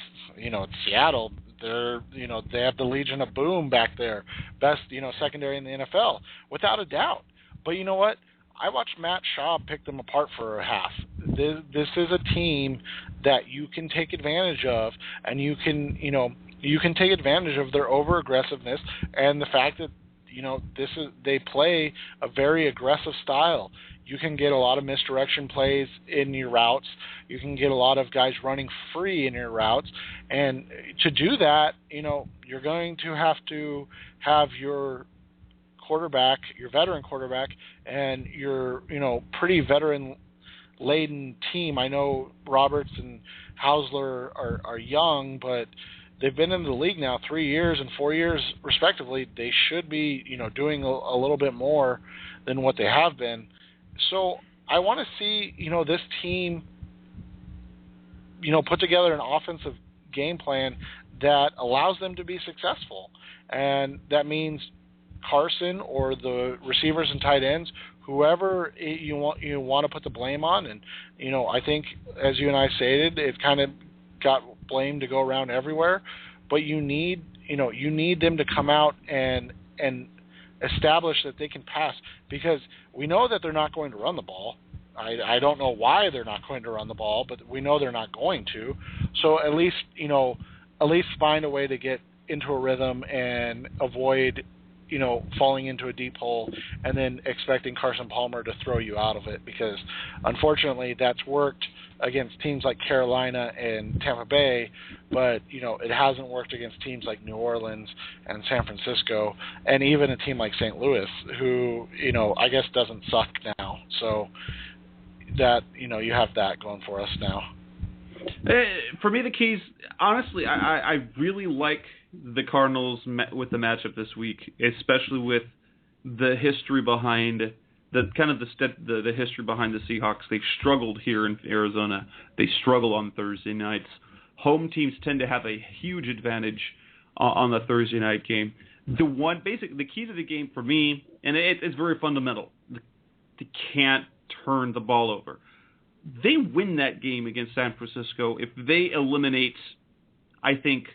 Seattle. They have the Legion of Boom back there, best secondary in the NFL, without a doubt. But you know what? I watched Matt Schaub pick them apart for a half. This is a team that you can take advantage of, and you can take advantage of their over aggressiveness and the fact that they play a very aggressive style. You can get a lot of misdirection plays in your routes. You can get a lot of guys running free in your routes. And to do that, you're going to have your quarterback, your veteran quarterback, and your, pretty veteran-laden team. I know Roberts and Hausler are young, but they've been in the league now 3 years and 4 years, respectively. They should be, doing a little bit more than what they have been. So I want to see, this team, put together an offensive game plan that allows them to be successful. And that means Carson or the receivers and tight ends, whoever you want to put the blame on. And, I think, as you and I stated, it kind of got blame to go around everywhere. But you need them to come out and establish that they can pass, because we know that they're not going to run the ball. I don't know why they're not going to run the ball, but we know they're not going to. So at least find a way to get into a rhythm and avoid, falling into a deep hole and then expecting Carson Palmer to throw you out of it, because unfortunately that's worked against teams like Carolina and Tampa Bay, but it hasn't worked against teams like New Orleans and San Francisco, and even a team like St. Louis, who I guess doesn't suck now. So that you have that going for us now.
For me, the keys, honestly, I really like the Cardinals with the matchup this week, especially with the history behind the history behind the Seahawks. They've struggled here in Arizona. They struggle on Thursday nights. Home teams tend to have a huge advantage on the Thursday night game. The key to the game for me, and it's very fundamental, they can't turn the ball over. They win that game against San Francisco if they eliminate, I think,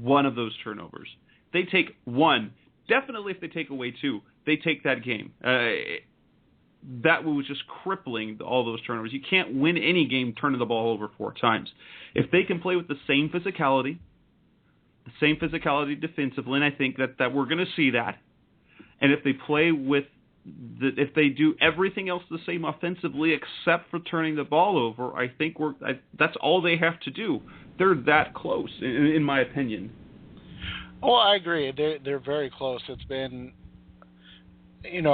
one of those turnovers. They take one. Definitely if they take away two, they take that game. That was just crippling, all those turnovers. You can't win any game turning the ball over 4 times. If they can play with the same physicality defensively, and I think that we're going to see that. And if they play with if they do everything else the same offensively except for turning the ball over, I think that's all they have to do. They're that close, in my opinion.
Well, I agree. They're very close. It's been, like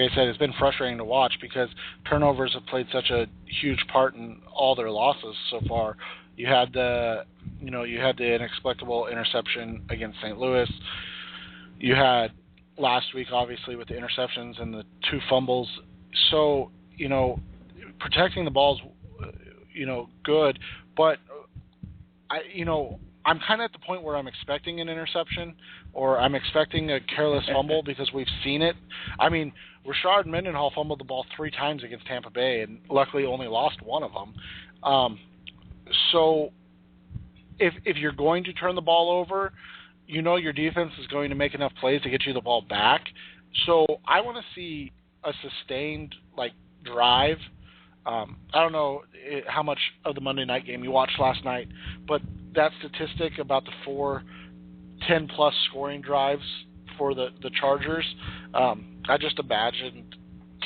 I said, it's been frustrating to watch because turnovers have played such a huge part in all their losses so far. You had the inexplicable interception against St. Louis. You had last week, obviously, with the interceptions and the 2 fumbles. So, protecting the ball's, good, but I'm kind of at the point where I'm expecting an interception or I'm expecting a careless fumble because we've seen it. I mean, Rashard Mendenhall fumbled the ball 3 times against Tampa Bay and luckily only lost 1 of them. So if you're going to turn the ball over, your defense is going to make enough plays to get you the ball back. So I want to see a sustained drive. I don't know how much of the Monday night game you watched last night, but that statistic about the 4 10-plus scoring drives for the Chargers, I just imagined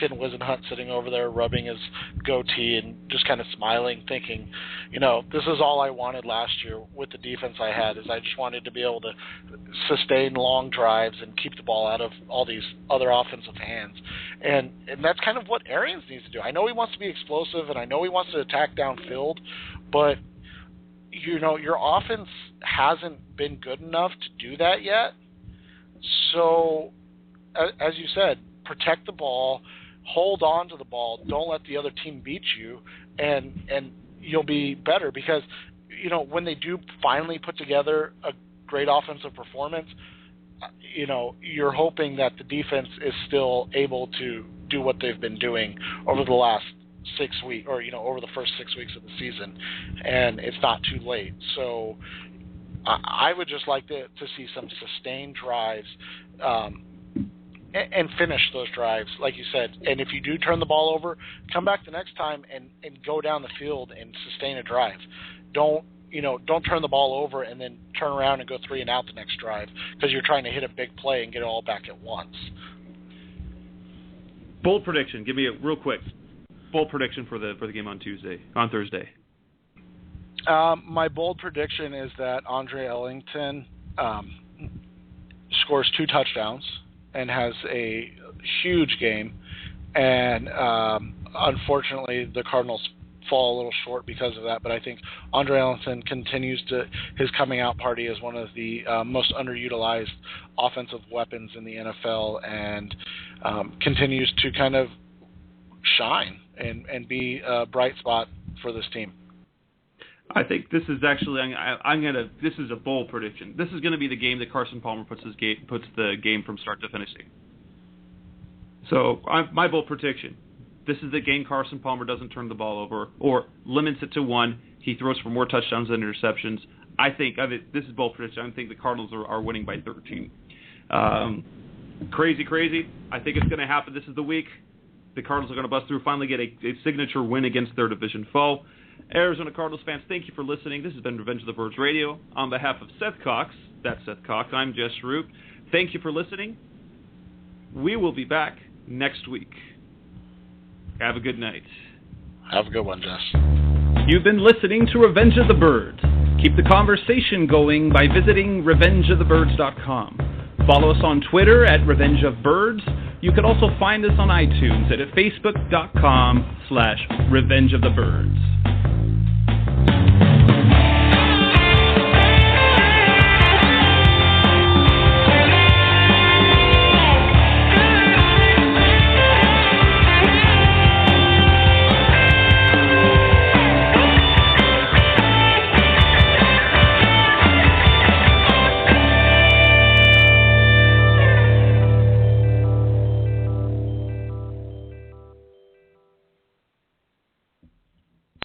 Ken Wisenhunt sitting over there rubbing his goatee and just kind of smiling, thinking, this is all I wanted last year with the defense I had, is I just wanted to be able to sustain long drives and keep the ball out of all these other offensive hands. And that's kind of what Arians needs to do. I know he wants to be explosive, and I know he wants to attack downfield, but your offense hasn't been good enough to do that yet. So, as you said, protect the ball, hold on to the ball, don't let the other team beat you, and you'll be better. Because, when they do finally put together a great offensive performance, you're hoping that the defense is still able to do what they've been doing over the last 6 weeks, or over the first 6 weeks of the season, and it's not too late. So I would just like to see some sustained drives and finish those drives, like you said. And if you do turn the ball over, come back the next time and go down the field and sustain a drive. Don't turn the ball over and then turn around and go 3 and out the next drive because you're trying to hit a big play and get it all back at once.
Bold prediction. Give me a real quick bold prediction for the game on Thursday.
My bold prediction is that Andre Ellington scores 2 touchdowns and has a huge game, and unfortunately the Cardinals fall a little short because of that, but I think Andre Ellington continues his coming out party as one of the most underutilized offensive weapons in the NFL, and continues to kind of shine and be a bright spot for this team.
I think this is actually this is a bold prediction. This is going to be the game that Carson Palmer puts the game from start to finishing. So my bold prediction: this is the game Carson Palmer doesn't turn the ball over or limits it to 1. He throws for more touchdowns than interceptions. This is bold prediction. I think the Cardinals are winning by 13. Crazy. I think it's going to happen. This is the week the Cardinals are going to bust through, finally get a signature win against their division foe. Arizona Cardinals fans, thank you for listening. This has been Revenge of the Birds Radio. On behalf of Seth Cox, that's Seth Cox, I'm Jess Roop. Thank you for listening. We will be back next week. Have a good night.
Have a good one, Jess.
You've been listening to Revenge of the Birds. Keep the conversation going by visiting revengeofthebirds.com. Follow us on Twitter at Revenge of Birds. You can also find us on iTunes at facebook.com/Revenge of the Birds.